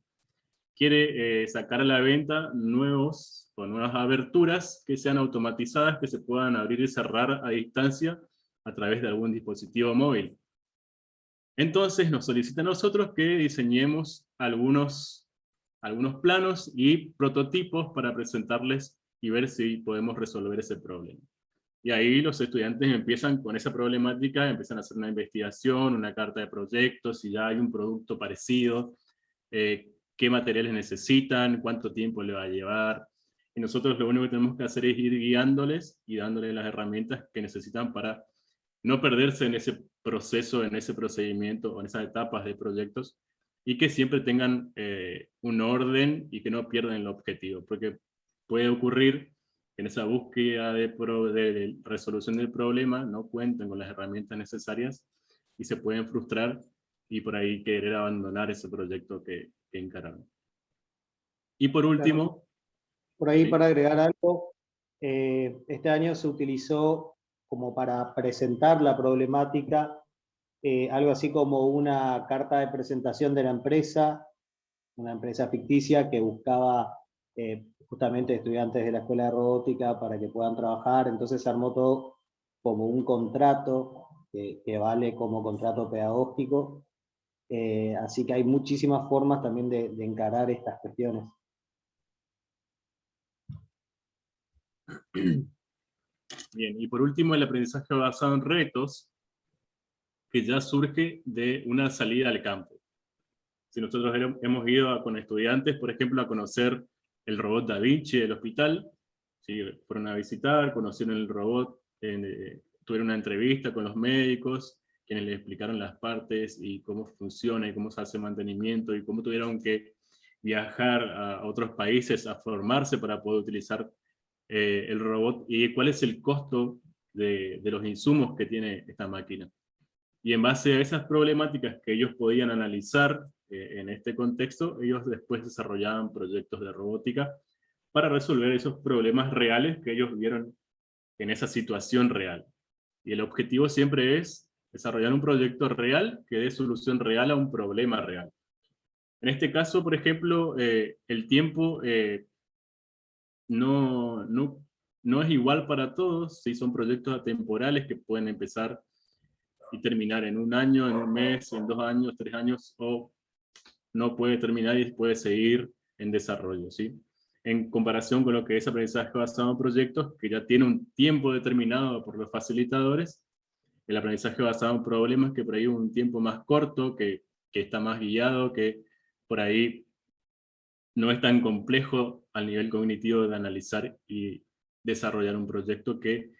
quiere sacar a la venta nuevas aberturas que sean automatizadas, que se puedan abrir y cerrar a distancia a través de algún dispositivo móvil. Entonces nos solicita a nosotros que diseñemos algunos planos y prototipos para presentarles y ver si podemos resolver ese problema. Y ahí los estudiantes empiezan con esa problemática, empiezan a hacer una investigación, una carta de proyectos, si ya hay un producto parecido, qué materiales necesitan, cuánto tiempo le va a llevar. Y nosotros lo único que tenemos que hacer es ir guiándoles y dándoles las herramientas que necesitan para no perderse en ese proceso, en ese procedimiento o en esas etapas de proyectos, y que siempre tengan un orden y que no pierdan el objetivo, porque puede ocurrir que en esa búsqueda de resolución del problema no cuenten con las herramientas necesarias y se pueden frustrar y por ahí querer abandonar ese proyecto que encararon. Y por último... Por ahí, ¿sí? para agregar algo, este año se utilizó como para presentar la problemática, algo así como una carta de presentación de la empresa, una empresa ficticia que buscaba justamente estudiantes de la escuela de robótica para que puedan trabajar. Entonces se armó todo como un contrato que vale como contrato pedagógico. Así que hay muchísimas formas también de encarar estas cuestiones. Bien, y por último el aprendizaje basado en retos, que ya surge de una salida al campo. Si nosotros hemos ido con estudiantes, por ejemplo, a conocer el robot Da Vinci del hospital, ¿sí? Fueron a visitar, conocieron el robot, tuvieron una entrevista con los médicos, quienes les explicaron las partes y cómo funciona y cómo se hace mantenimiento y cómo tuvieron que viajar a otros países a formarse para poder utilizar el robot y cuál es el costo de los insumos que tiene esta máquina. Y en base a esas problemáticas que ellos podían analizar en este contexto, ellos después desarrollaban proyectos de robótica para resolver esos problemas reales que ellos vieron en esa situación real. Y el objetivo siempre es desarrollar un proyecto real que dé solución real a un problema real. En este caso, por ejemplo, el tiempo no es igual para todos, ¿sí? Son proyectos atemporales que pueden empezar y terminar en 1 año, en 1 mes, en 2 años, 3 años, o no puede terminar y puede seguir en desarrollo, ¿sí? En comparación con lo que es aprendizaje basado en proyectos, que ya tiene un tiempo determinado por los facilitadores, el aprendizaje basado en problemas, que por ahí un tiempo más corto, que está más guiado, que por ahí no es tan complejo al nivel cognitivo de analizar y desarrollar un proyecto que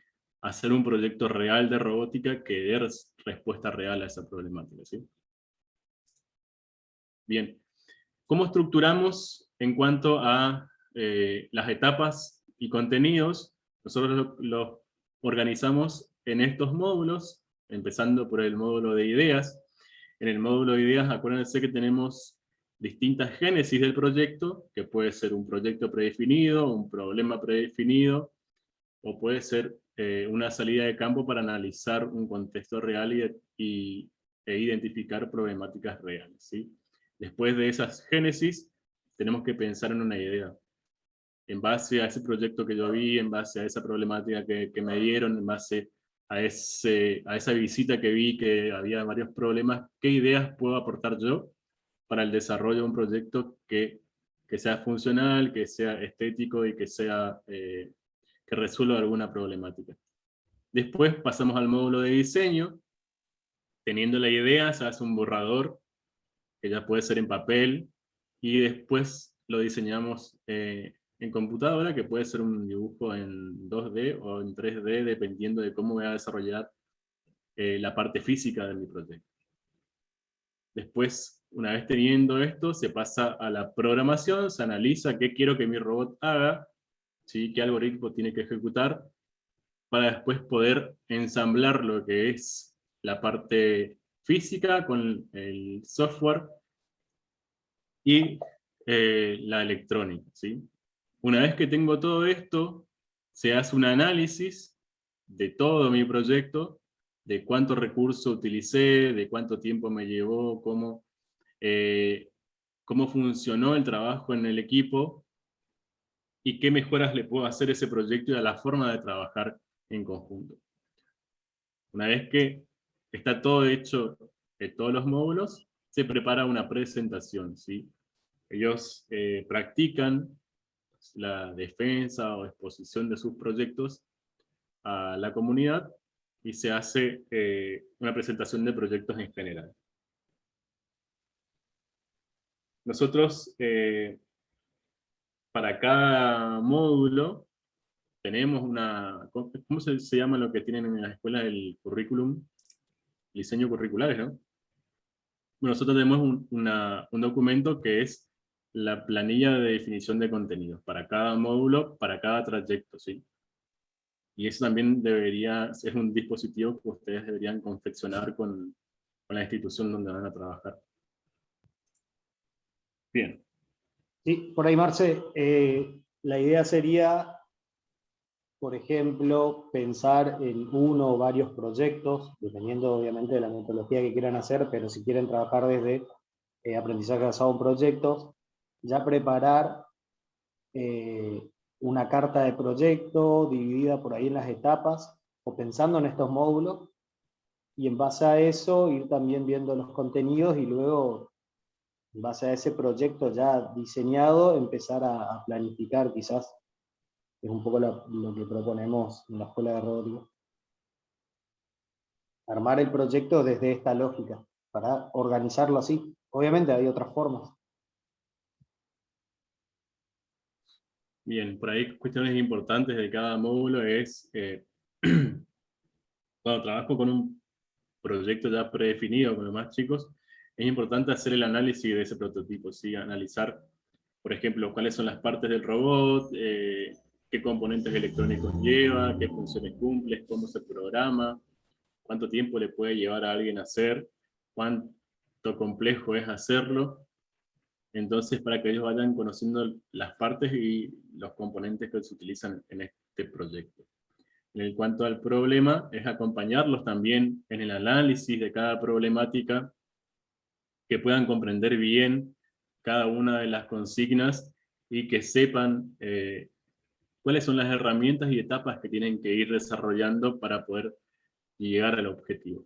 hacer un proyecto real de robótica que dé respuesta real a esa problemática, ¿sí? Bien, ¿cómo estructuramos en cuanto a las etapas y contenidos? Nosotros los organizamos en estos módulos, empezando por el módulo de ideas. En el módulo de ideas, acuérdense que tenemos distintas génesis del proyecto, que puede ser un proyecto predefinido, un problema predefinido, o puede ser una salida de campo para analizar un contexto real e identificar problemáticas reales, ¿sí? Después de esas génesis, tenemos que pensar en una idea. En base a ese proyecto que yo vi, en base a esa problemática que me dieron, en base a esa visita que vi que había varios problemas, ¿qué ideas puedo aportar yo para el desarrollo de un proyecto que sea funcional, que sea estético y que resuelva alguna problemática? Después pasamos al módulo de diseño. Teniendo la idea, se hace un borrador, que ya puede ser en papel, y después lo diseñamos en computadora, que puede ser un dibujo en 2D o en 3D, dependiendo de cómo voy a desarrollar la parte física de mi proyecto. Después, una vez teniendo esto, se pasa a la programación, se analiza qué quiero que mi robot haga, ¿sí? Qué algoritmo tiene que ejecutar, para después poder ensamblar lo que es la parte física con el software y la electrónica, ¿sí? Una vez que tengo todo esto, se hace un análisis de todo mi proyecto, de cuántos recursos utilicé, de cuánto tiempo me llevó, cómo funcionó el trabajo en el equipo, y qué mejoras le puedo hacer a ese proyecto y a la forma de trabajar en conjunto. Una vez que está todo hecho, todos los módulos, se prepara una presentación, ¿sí? Ellos practican la defensa o exposición de sus proyectos a la comunidad y se hace una presentación de proyectos en general. Nosotros, para cada módulo, tenemos ¿cómo se llama lo que tienen en la escuela? El currículum, diseño curriculares, ¿no? Bueno, nosotros tenemos un documento que es la planilla de definición de contenidos para cada módulo, para cada trayecto, ¿sí? Y eso también es un dispositivo que ustedes deberían confeccionar con la institución donde van a trabajar. Bien. Sí, por ahí, Marce, la idea sería, por ejemplo, pensar en uno o varios proyectos, dependiendo obviamente de la metodología que quieran hacer, pero si quieren trabajar desde aprendizaje basado en proyectos, ya preparar una carta de proyecto dividida por ahí en las etapas, o pensando en estos módulos, y en base a eso ir también viendo los contenidos y luego, en base a ese proyecto ya diseñado, empezar a planificar quizás. Es un poco lo que proponemos en la Escuela de Robótica. Armar el proyecto desde esta lógica, para organizarlo así. Obviamente hay otras formas. Bien, por ahí cuestiones importantes de cada módulo es, cuando trabajo con un proyecto ya predefinido con los más chicos, es importante hacer el análisis de ese prototipo, ¿sí? Analizar, por ejemplo, cuáles son las partes del robot, qué componentes electrónicos lleva, qué funciones cumple, cómo se programa, cuánto tiempo le puede llevar a alguien a hacer, cuánto complejo es hacerlo. Entonces, para que ellos vayan conociendo las partes y los componentes que se utilizan en este proyecto. En cuanto al problema, es acompañarlos también en el análisis de cada problemática, que puedan comprender bien cada una de las consignas y que sepan cuáles son las herramientas y etapas que tienen que ir desarrollando para poder llegar al objetivo.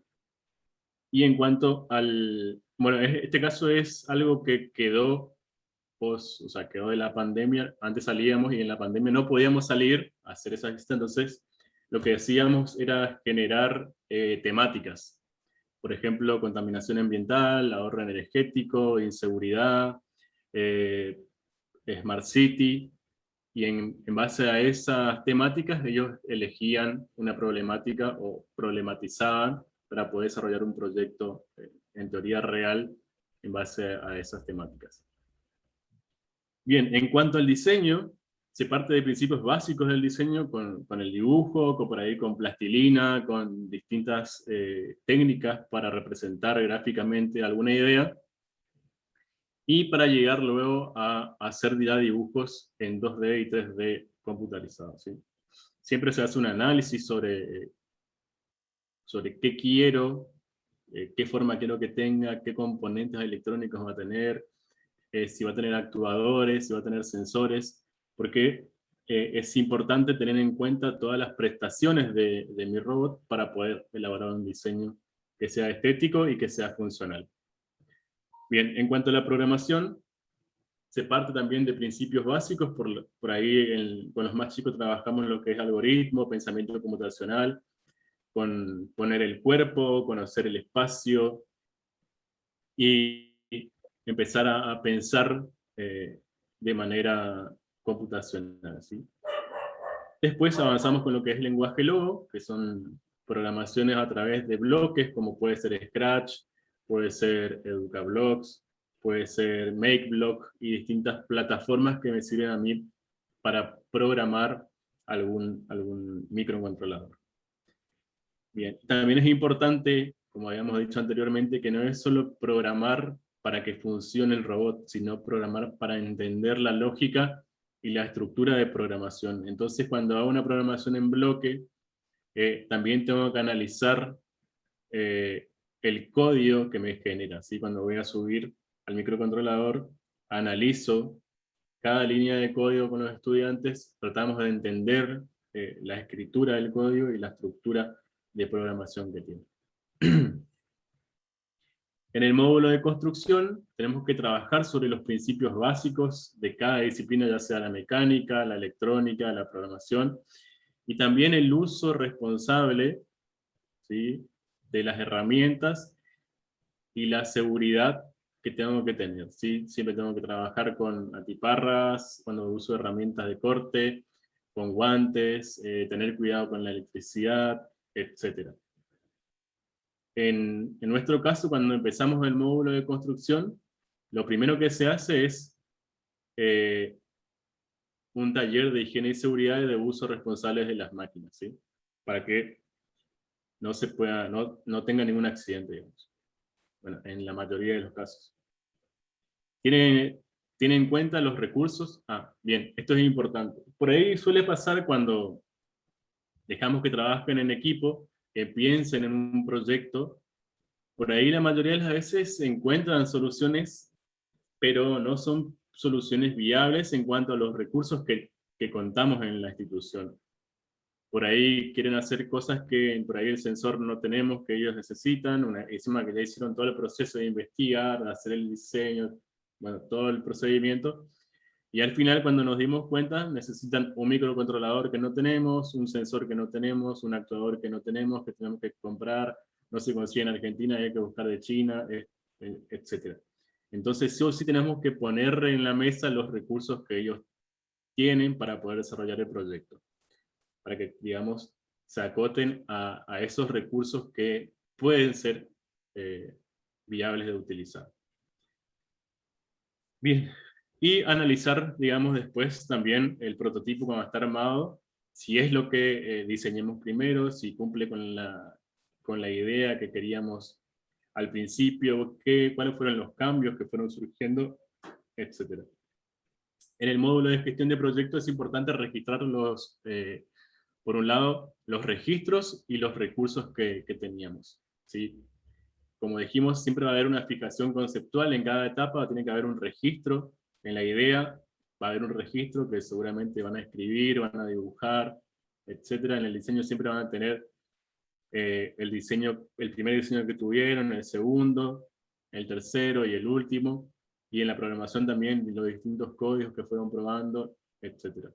Y en cuanto al... Bueno, este caso es algo que quedó quedó de la pandemia. Antes salíamos y en la pandemia no podíamos salir a hacer esas visitas, entonces lo que decíamos era generar temáticas. Por ejemplo, contaminación ambiental, ahorro energético, inseguridad, Smart City, y en base a esas temáticas ellos elegían una problemática o problematizaban para poder desarrollar un proyecto en teoría real en base a esas temáticas. Bien, en cuanto al diseño, se parte de principios básicos del diseño con el dibujo, con plastilina, con distintas técnicas para representar gráficamente alguna idea, y para llegar luego a hacer ya dibujos en 2D y 3D computarizados, ¿sí? Siempre se hace un análisis sobre qué quiero, qué forma quiero que tenga, qué componentes electrónicos va a tener, si va a tener actuadores, si va a tener sensores, porque es importante tener en cuenta todas las prestaciones de mi robot para poder elaborar un diseño que sea estético y que sea funcional. Bien, en cuanto a la programación, se parte también de principios básicos, por ahí con los más chicos trabajamos en lo que es algoritmo, pensamiento computacional, con poner el cuerpo, conocer el espacio, y empezar a pensar de manera computacional, ¿sí? Después avanzamos con lo que es lenguaje Logo, que son programaciones a través de bloques, como puede ser Scratch, puede ser EducaBlocks, puede ser MakeBlock, y distintas plataformas que me sirven a mí para programar algún microcontrolador. Bien, también es importante, como habíamos dicho anteriormente, que no es solo programar para que funcione el robot, sino programar para entender la lógica y la estructura de programación. Entonces, cuando hago una programación en bloque, también tengo que analizar el código que me genera, ¿sí? Cuando voy a subir al microcontrolador, analizo cada línea de código con los estudiantes, tratamos de entender la escritura del código y la estructura de programación que tiene. En el módulo de construcción tenemos que trabajar sobre los principios básicos de cada disciplina, ya sea la mecánica, la electrónica, la programación, y también el uso responsable, ¿sí?, de las herramientas y la seguridad que tengo que tener, ¿sí? Siempre tengo que trabajar con atiparras, cuando uso herramientas de corte, con guantes, tener cuidado con la electricidad, etc. En nuestro caso, cuando empezamos el módulo de construcción, lo primero que se hace es un taller de higiene y seguridad y de uso responsable de las máquinas, ¿sí? Para que no tenga ningún accidente, digamos. Bueno, en la mayoría de los casos. Tiene en cuenta los recursos. Bien, esto es importante. Por ahí suele pasar cuando dejamos que trabajen en equipo, que piensen en un proyecto. Por ahí la mayoría de las veces se encuentran soluciones, pero no son soluciones viables en cuanto a los recursos que contamos en la institución. Por ahí quieren hacer cosas que por ahí el sensor no tenemos, que ellos necesitan, encima que ya hicieron todo el proceso de investigar, de hacer el diseño, bueno, todo el procedimiento, y al final cuando nos dimos cuenta necesitan un microcontrolador que no tenemos, un sensor que no tenemos, un actuador que no tenemos, que tenemos que comprar, no se consigue en Argentina, hay que buscar de China, etc. Entonces sí o sí tenemos que poner en la mesa los recursos que ellos tienen para poder desarrollar el proyecto, para que, digamos, se acoten a esos recursos que pueden ser viables de utilizar. Bien, y analizar, digamos, después también el prototipo cuando está armado, si es lo que diseñemos primero, si cumple con la idea que queríamos al principio, cuáles fueron los cambios que fueron surgiendo, etc. En el módulo de gestión de proyectos es importante registrar por un lado, los registros y los recursos que teníamos, ¿sí? como dijimos, siempre va a haber una fijación conceptual en cada etapa, tiene que haber un registro en la idea, va a haber un registro que seguramente van a escribir, van a dibujar, etcétera. En el diseño siempre van a tener el primer diseño que tuvieron, el segundo, el tercero y el último, y en la programación también los distintos códigos que fueron probando, etcétera.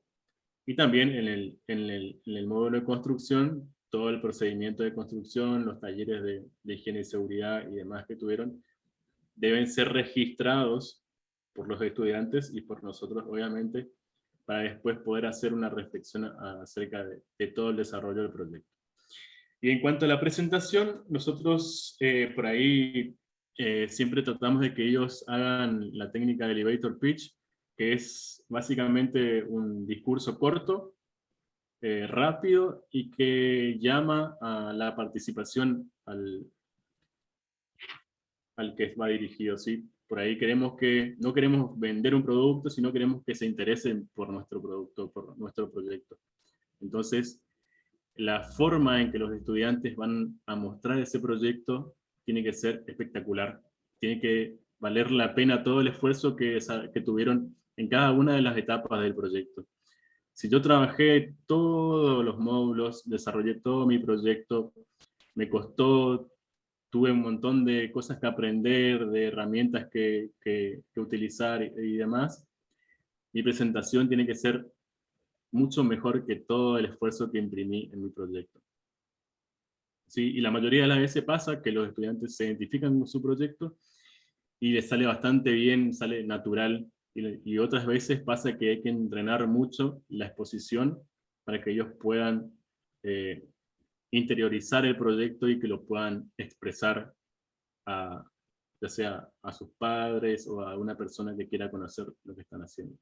Y también en el módulo de construcción, todo el procedimiento de construcción, los talleres de higiene y seguridad y demás que tuvieron, deben ser registrados por los estudiantes y por nosotros, obviamente, para después poder hacer una reflexión acerca de todo el desarrollo del proyecto. Y en cuanto a la presentación, nosotros por ahí siempre tratamos de que ellos hagan la técnica de elevator pitch, que es básicamente un discurso corto, rápido, y que llama a la participación al que va dirigido, ¿sí? Por ahí no queremos vender un producto, sino queremos que se interesen por nuestro producto, por nuestro proyecto. Entonces, la forma en que los estudiantes van a mostrar ese proyecto tiene que ser espectacular. Tiene que valer la pena todo el esfuerzo que tuvieron en cada una de las etapas del proyecto. Si yo trabajé todos los módulos, desarrollé todo mi proyecto, me costó, tuve un montón de cosas que aprender, de herramientas que utilizar y demás, mi presentación tiene que ser mucho mejor que todo el esfuerzo que imprimí en mi proyecto. ¿Sí? Y la mayoría de las veces pasa que los estudiantes se identifican con su proyecto y les sale bastante bien, sale natural, y otras veces pasa que hay que entrenar mucho la exposición para que ellos puedan interiorizar el proyecto y que lo puedan expresar ya sea a sus padres o a una persona que quiera conocer lo que están haciendo.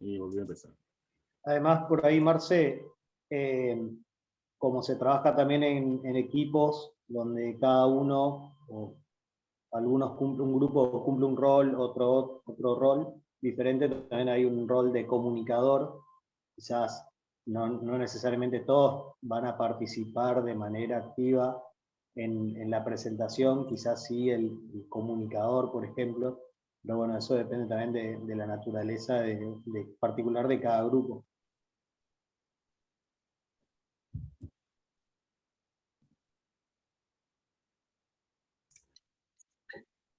Y volví a empezar. Además, por ahí, Marce, como se trabaja también en equipos donde cada uno, o algunos un grupo cumple un rol, otro rol diferente, también hay un rol de comunicador. Quizás no necesariamente todos van a participar de manera activa en la presentación, quizás sí el comunicador, por ejemplo, pero bueno, eso depende también de la naturaleza particular de cada grupo.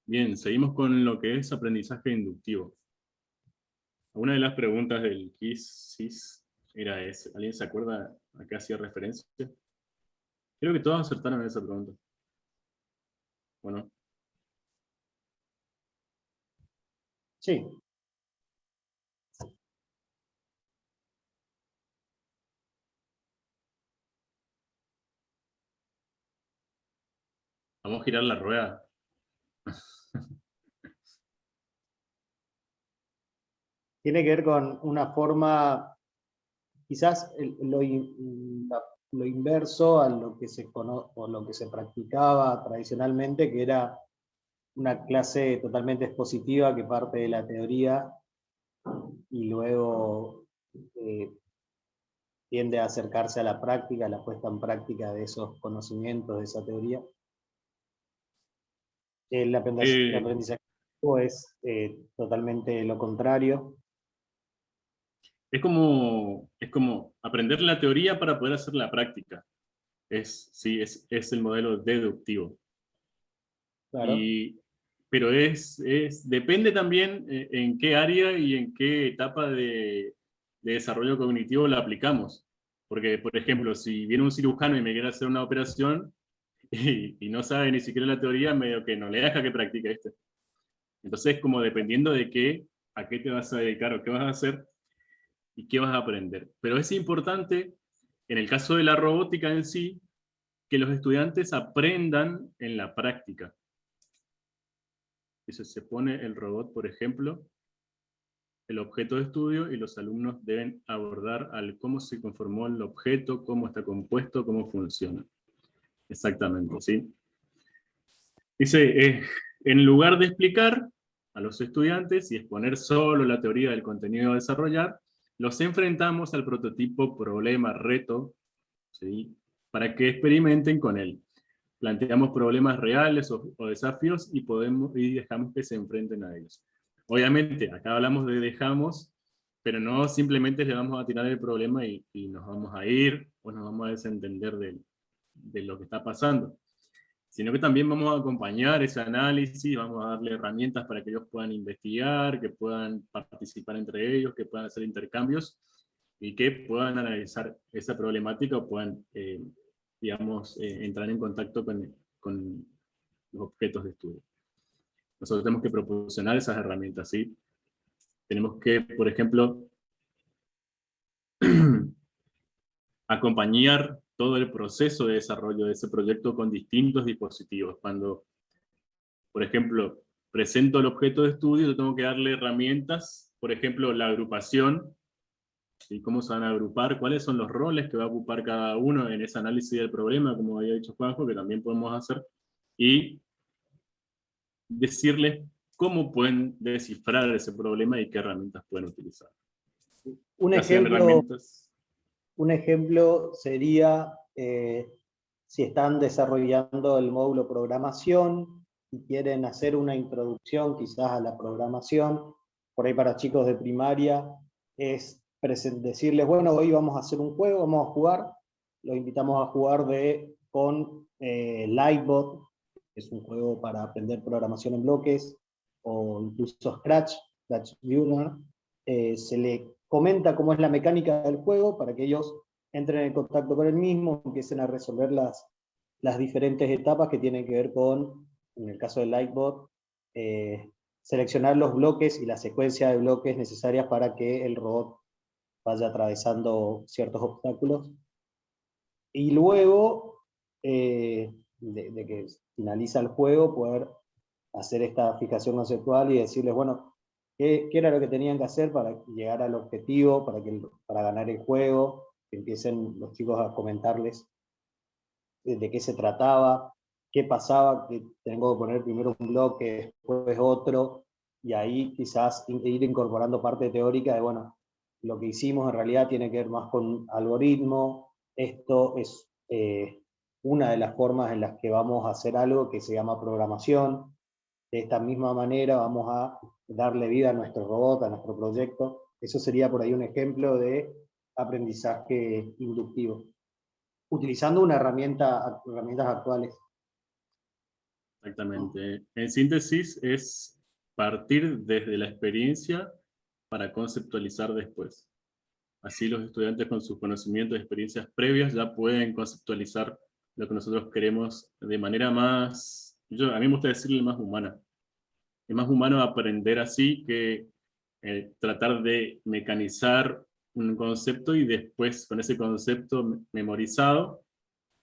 Bien, seguimos con lo que es aprendizaje inductivo. Una de las preguntas del quiz era esa. ¿Alguien se acuerda a qué hacía referencia? Creo que todos acertaron esa pregunta. Bueno. Sí. Vamos a girar la rueda. Tiene que ver con una forma, quizás lo inverso a lo que se practicaba tradicionalmente, que era una clase totalmente expositiva que parte de la teoría y luego tiende a acercarse a la práctica, a la puesta en práctica de esos conocimientos, de esa teoría. El aprendizaje es totalmente lo contrario. Es como aprender la teoría para poder hacer la práctica. Sí, es el modelo deductivo. Claro. Pero depende también en qué área y en qué etapa de desarrollo cognitivo la aplicamos. Porque, por ejemplo, si viene un cirujano y me quiere hacer una operación y no sabe ni siquiera la teoría, medio que no le deja que practique esto. Entonces, como dependiendo de a qué te vas a dedicar o qué vas a hacer y qué vas a aprender. Pero es importante, en el caso de la robótica en sí, que los estudiantes aprendan en la práctica. Se pone el robot, por ejemplo, el objeto de estudio, y los alumnos deben abordar cómo se conformó el objeto, cómo está compuesto, cómo funciona. Exactamente, ¿sí? Dice, en lugar de explicar a los estudiantes y exponer solo la teoría del contenido a desarrollar, los enfrentamos al prototipo problema-reto, ¿sí? Para que experimenten con él. planteamos problemas reales o desafíos y dejamos que se enfrenten a ellos. Obviamente, acá hablamos de dejamos, pero no simplemente le vamos a tirar el problema y nos vamos a ir, o nos vamos a desentender de lo que está pasando, sino que también vamos a acompañar ese análisis, vamos a darle herramientas para que ellos puedan investigar, que puedan participar entre ellos, que puedan hacer intercambios, y que puedan analizar esa problemática o puedan, digamos, entrar en contacto con los objetos de estudio. Nosotros tenemos que proporcionar esas herramientas, ¿sí? Tenemos que, por ejemplo, acompañar todo el proceso de desarrollo de ese proyecto con distintos dispositivos. Cuando, por ejemplo, presento el objeto de estudio, yo tengo que darle herramientas, por ejemplo, la agrupación, ¿sí? Cómo se van a agrupar, cuáles son los roles que va a ocupar cada uno en ese análisis del problema, como había dicho Juanjo, que también podemos hacer, y decirles cómo pueden descifrar ese problema y qué herramientas pueden utilizar. Un ejemplo sería si están desarrollando el módulo programación y quieren hacer una introducción quizás a la programación, por ahí para chicos de primaria, es decirles, bueno, hoy vamos a hacer un juego, vamos a jugar, los invitamos a jugar con Lightbot, que es un juego para aprender programación en bloques, o incluso Scratch Junior, se le comenta cómo es la mecánica del juego para que ellos entren en contacto con el mismo, empiecen a resolver las diferentes etapas que tienen que ver con, en el caso del Lightbot, seleccionar los bloques y la secuencia de bloques necesarias para que el robot vaya atravesando ciertos obstáculos. Y luego, de que finaliza el juego, poder hacer esta fijación conceptual y decirles, bueno, ¿qué era lo que tenían que hacer para llegar al objetivo, para ganar el juego? Que empiecen los chicos a comentarles de qué se trataba, qué pasaba, que tengo que poner primero un bloque, después otro, y ahí quizás ir incorporando parte teórica de, bueno, lo que hicimos en realidad tiene que ver más con algoritmo, esto es una de las formas en las que vamos a hacer algo que se llama programación. De esta misma manera vamos a darle vida a nuestro robot, a nuestro proyecto. Eso sería por ahí un ejemplo de aprendizaje inductivo, utilizando herramientas actuales. Exactamente. En síntesis, es partir desde la experiencia para conceptualizar después. Así los estudiantes con sus conocimientos y experiencias previas ya pueden conceptualizar lo que nosotros queremos de manera más, a mí me gusta decirle más humana. Es más humano aprender así que tratar de mecanizar un concepto y después con ese concepto memorizado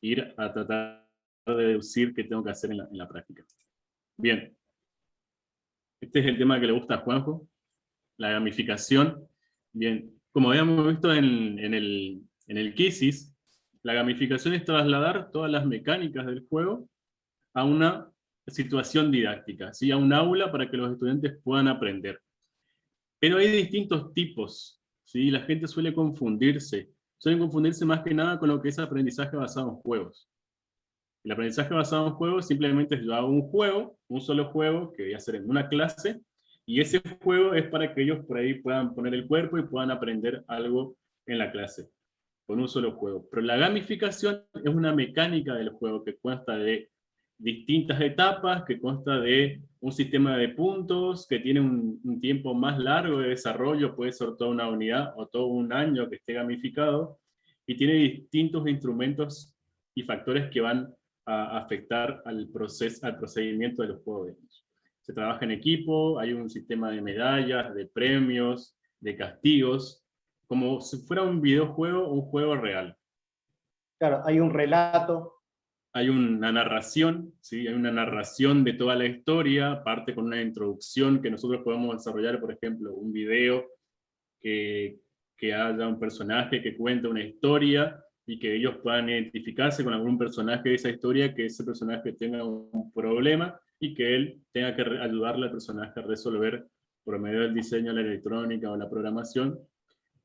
ir a tratar de deducir qué tengo que hacer en la práctica. Bien, este es el tema que le gusta a Juanjo, la gamificación. Bien, como habíamos visto en el Quizzes, la gamificación es trasladar todas las mecánicas del juego a una situación didáctica, ¿sí? A un aula para que los estudiantes puedan aprender. Pero hay distintos tipos, ¿sí? La gente suele confundirse más que nada con lo que es aprendizaje basado en juegos. El aprendizaje basado en juegos simplemente es yo hago un juego, un solo juego que voy a hacer en una clase, y ese juego es para que ellos por ahí puedan poner el cuerpo y puedan aprender algo en la clase, con un solo juego. Pero la gamificación es una mecánica del juego que consta de distintas etapas, que consta de un sistema de puntos, que tiene un tiempo más largo de desarrollo, puede ser toda una unidad o todo un año que esté gamificado, y tiene distintos instrumentos y factores que van a afectar al procedimiento de los juegos. Se trabaja en equipo, hay un sistema de medallas, de premios, de castigos, como si fuera un videojuego o un juego real. Claro, hay un relato. Hay una narración, ¿sí? Hay una narración de toda la historia, parte con una introducción que nosotros podemos desarrollar, por ejemplo, un video que haya un personaje que cuente una historia y que ellos puedan identificarse con algún personaje de esa historia, que ese personaje tenga un problema y que él tenga que ayudarle al personaje a resolver por medio del diseño, la electrónica o la programación,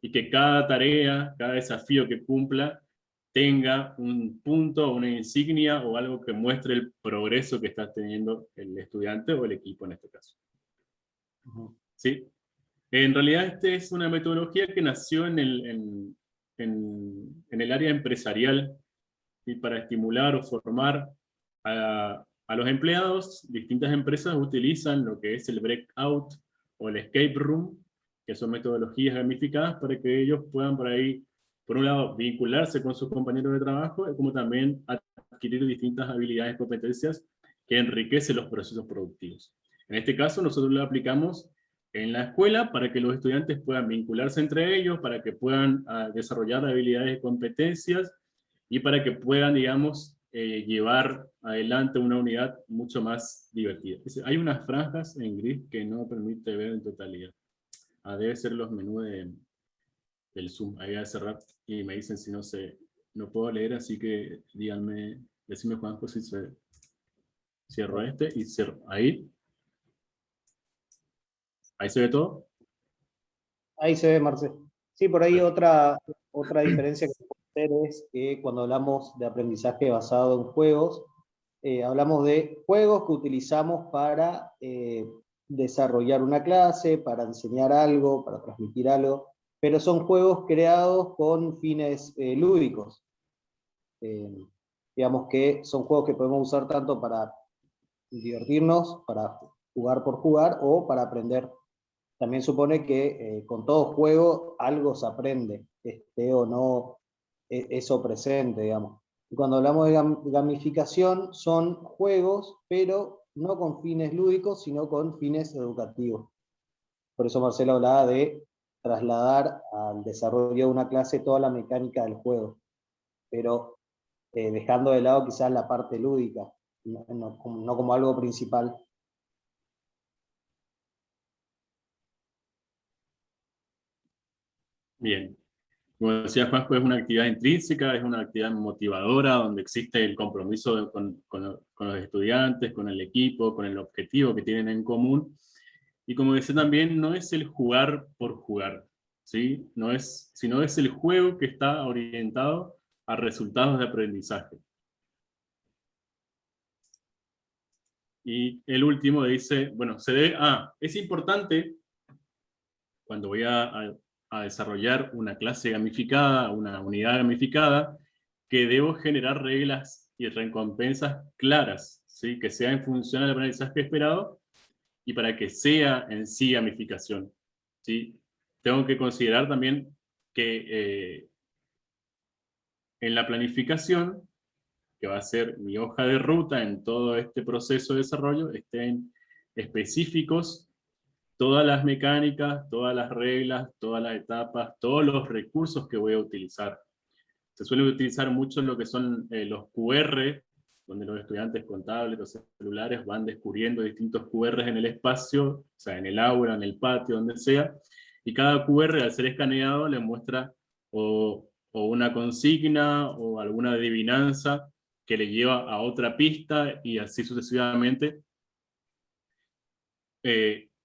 y que cada tarea, cada desafío que cumpla, tenga un punto, una insignia o algo que muestre el progreso que está teniendo el estudiante o el equipo en este caso. ¿Sí? En realidad esta es una metodología que nació en el área empresarial, ¿sí? Para estimular o formar a los empleados. Distintas empresas utilizan lo que es el breakout o el escape room, que son metodologías gamificadas para que ellos puedan por ahí, por un lado, vincularse con sus compañeros de trabajo, como también adquirir distintas habilidades y competencias que enriquecen los procesos productivos. En este caso, nosotros lo aplicamos en la escuela para que los estudiantes puedan vincularse entre ellos, para que puedan desarrollar habilidades y competencias, y para que puedan, digamos, llevar adelante una unidad mucho más divertida. Hay unas franjas en gris que no permite ver en totalidad. Debe ser los menús del Zoom. Ahí voy a cerrar y me dicen si no puedo leer, así que díganme, decime Juanjo si cierro este y cierro. Ahí se ve todo. Ahí se ve, Marce. Sí, por ahí otra diferencia que puede ser es que cuando hablamos de aprendizaje basado en juegos, hablamos de juegos que utilizamos para desarrollar una clase, para enseñar algo, para transmitir algo, pero son juegos creados con fines lúdicos. Digamos que son juegos que podemos usar tanto para divertirnos, para jugar por jugar, o para aprender. También supone que con todo juego algo se aprende, esté o no eso presente, digamos. Y cuando hablamos de gamificación, son juegos, pero no con fines lúdicos, sino con fines educativos. Por eso Marcelo hablaba de trasladar al desarrollo de una clase toda la mecánica del juego, pero dejando de lado quizás la parte lúdica, no como algo principal. Bien. Como decía Juanjo, es una actividad intrínseca, es una actividad motivadora, donde existe el compromiso con los estudiantes, con el equipo, con el objetivo que tienen en común. Y como decía también, no es el jugar por jugar, ¿sí? Sino es el juego que está orientado a resultados de aprendizaje. Y el último dice, bueno, es importante cuando voy a desarrollar una clase gamificada, una unidad gamificada, que debo generar reglas y recompensas claras, ¿sí? Que sea en función del aprendizaje esperado y para que sea en sí gamificación, ¿sí? Tengo que considerar también que en la planificación, que va a ser mi hoja de ruta en todo este proceso de desarrollo, estén específicos todas las mecánicas, todas las reglas, todas las etapas, todos los recursos que voy a utilizar. Se suele utilizar mucho lo que son los QR, donde los estudiantes con tablets o celulares van descubriendo distintos QRs en el espacio, o sea, en el aula, en el patio, donde sea, y cada QR al ser escaneado le muestra o una consigna o alguna adivinanza que le lleva a otra pista y así sucesivamente.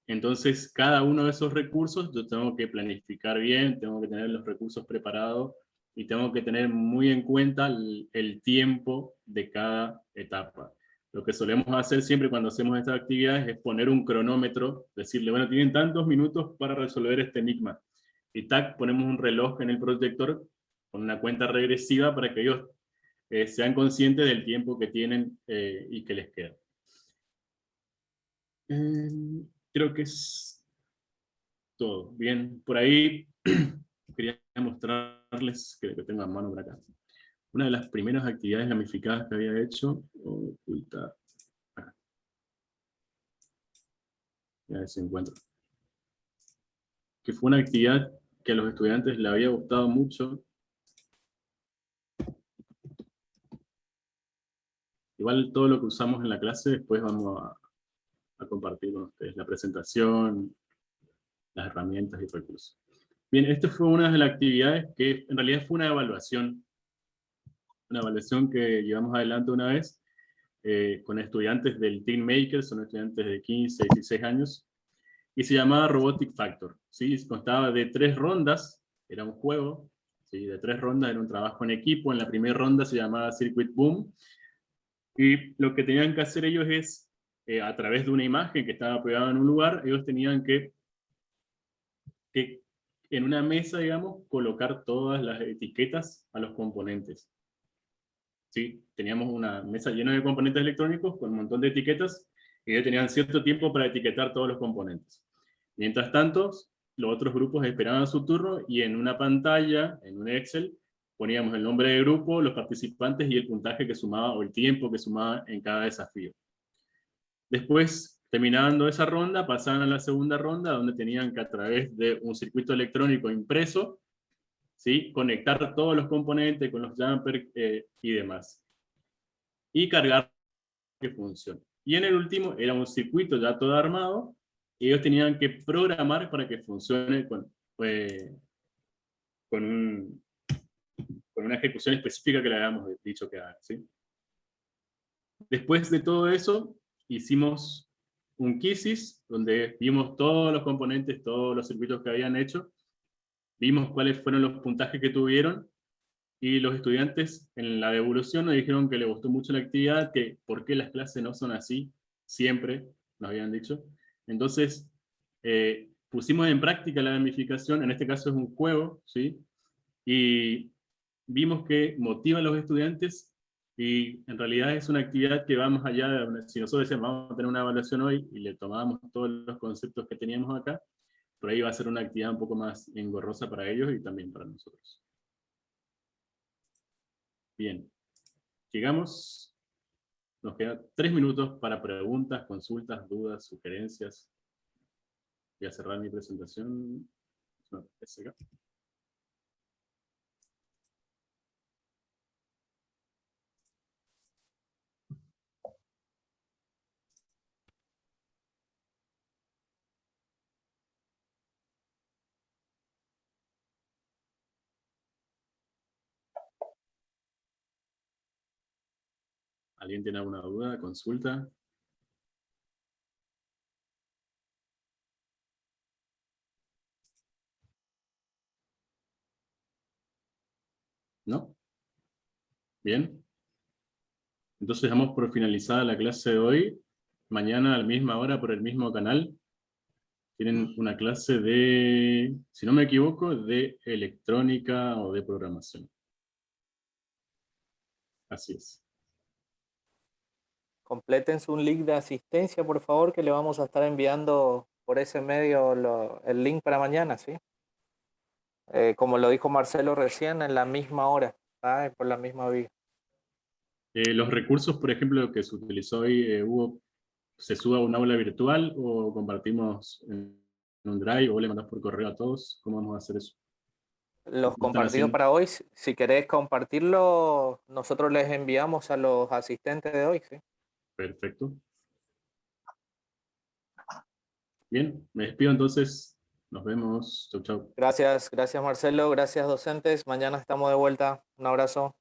Entonces, cada uno de esos recursos yo tengo que planificar bien, tengo que tener los recursos preparados y tengo que tener muy en cuenta el tiempo de cada etapa. Lo que solemos hacer siempre cuando hacemos estas actividades es poner un cronómetro, decirle, bueno, tienen tantos minutos para resolver este enigma. Y tac, ponemos un reloj en el proyector con una cuenta regresiva para que ellos sean conscientes del tiempo que tienen y que les queda. Creo que es todo. Bien, por ahí quería mostrarles, que tengo a mano por acá, una de las primeras actividades gamificadas que había hecho. Ocultar. Acá. A ver si encuentro. Que fue una actividad que a los estudiantes les había gustado mucho. Igual todo lo que usamos en la clase después vamos a compartir con ustedes. La presentación, las herramientas y recursos. Bien, esta fue una de las actividades que en realidad fue una evaluación que llevamos adelante una vez con estudiantes del Team Maker, son estudiantes de 15, 16 años, y se llamaba Robotic Factor, ¿sí? Constaba de 3 rondas, era un juego, ¿sí? ¿sí? De 3 rondas, era un trabajo en equipo. En la primera ronda se llamaba Circuit Boom, y lo que tenían que hacer ellos es, a través de una imagen que estaba pegada en un lugar, ellos tenían que en una mesa, digamos, colocar todas las etiquetas a los componentes. ¿Sí? Teníamos una mesa llena de componentes electrónicos con un montón de etiquetas, y ellos tenían cierto tiempo para etiquetar todos los componentes. Mientras tanto, los otros grupos esperaban su turno, y en una pantalla, en un Excel, poníamos el nombre del grupo, los participantes y el puntaje que sumaba, o el tiempo que sumaba en cada desafío. Después, terminando esa ronda, pasaban a la segunda ronda, donde tenían que, a través de un circuito electrónico impreso, ¿sí? Conectar todos los componentes con los jumpers y demás. Y cargar que funcione. Y en el último, era un circuito ya todo armado, y ellos tenían que programar para que funcione con una ejecución específica que le habíamos dicho que haga, ¿sí? Después de todo eso, hicimos un quizzes, donde vimos todos los componentes, todos los circuitos que habían hecho, vimos cuáles fueron los puntajes que tuvieron, y los estudiantes en la devolución nos dijeron que les gustó mucho la actividad, que por qué las clases no son así, siempre, nos habían dicho. Entonces, pusimos en práctica la gamificación, en este caso es un juego, ¿sí? Y vimos que motiva a los estudiantes, y en realidad es una actividad que va más allá de, si nosotros decíamos vamos a tener una evaluación hoy, y le tomábamos todos los conceptos que teníamos acá, por ahí va a ser una actividad un poco más engorrosa para ellos y también para nosotros. Bien, llegamos, nos quedan 3 minutos para preguntas, consultas, dudas, sugerencias. Voy a cerrar mi presentación. No, es acá. ¿Alguien tiene alguna duda, consulta? ¿No? Bien. Entonces damos por finalizada la clase de hoy. Mañana a la misma hora por el mismo canal tienen una clase de, si no me equivoco, de electrónica o de programación. Así es. Completen un link de asistencia, por favor, que le vamos a estar enviando por ese medio el link para mañana, ¿sí? Como lo dijo Marcelo recién, en la misma hora, ¿ah? Por la misma vía. Los recursos, por ejemplo, que se utilizó hoy, Hugo, ¿se sube a un aula virtual o compartimos en un drive o le mandas por correo a todos? ¿Cómo vamos a hacer eso? Los ¿Cómo están compartidos haciendo? para hoy, si querés compartirlo, nosotros les enviamos a los asistentes de hoy, ¿sí? Perfecto. Bien, me despido entonces. Nos vemos. Chau, chau. Gracias Marcelo, gracias docentes. Mañana estamos de vuelta. Un abrazo.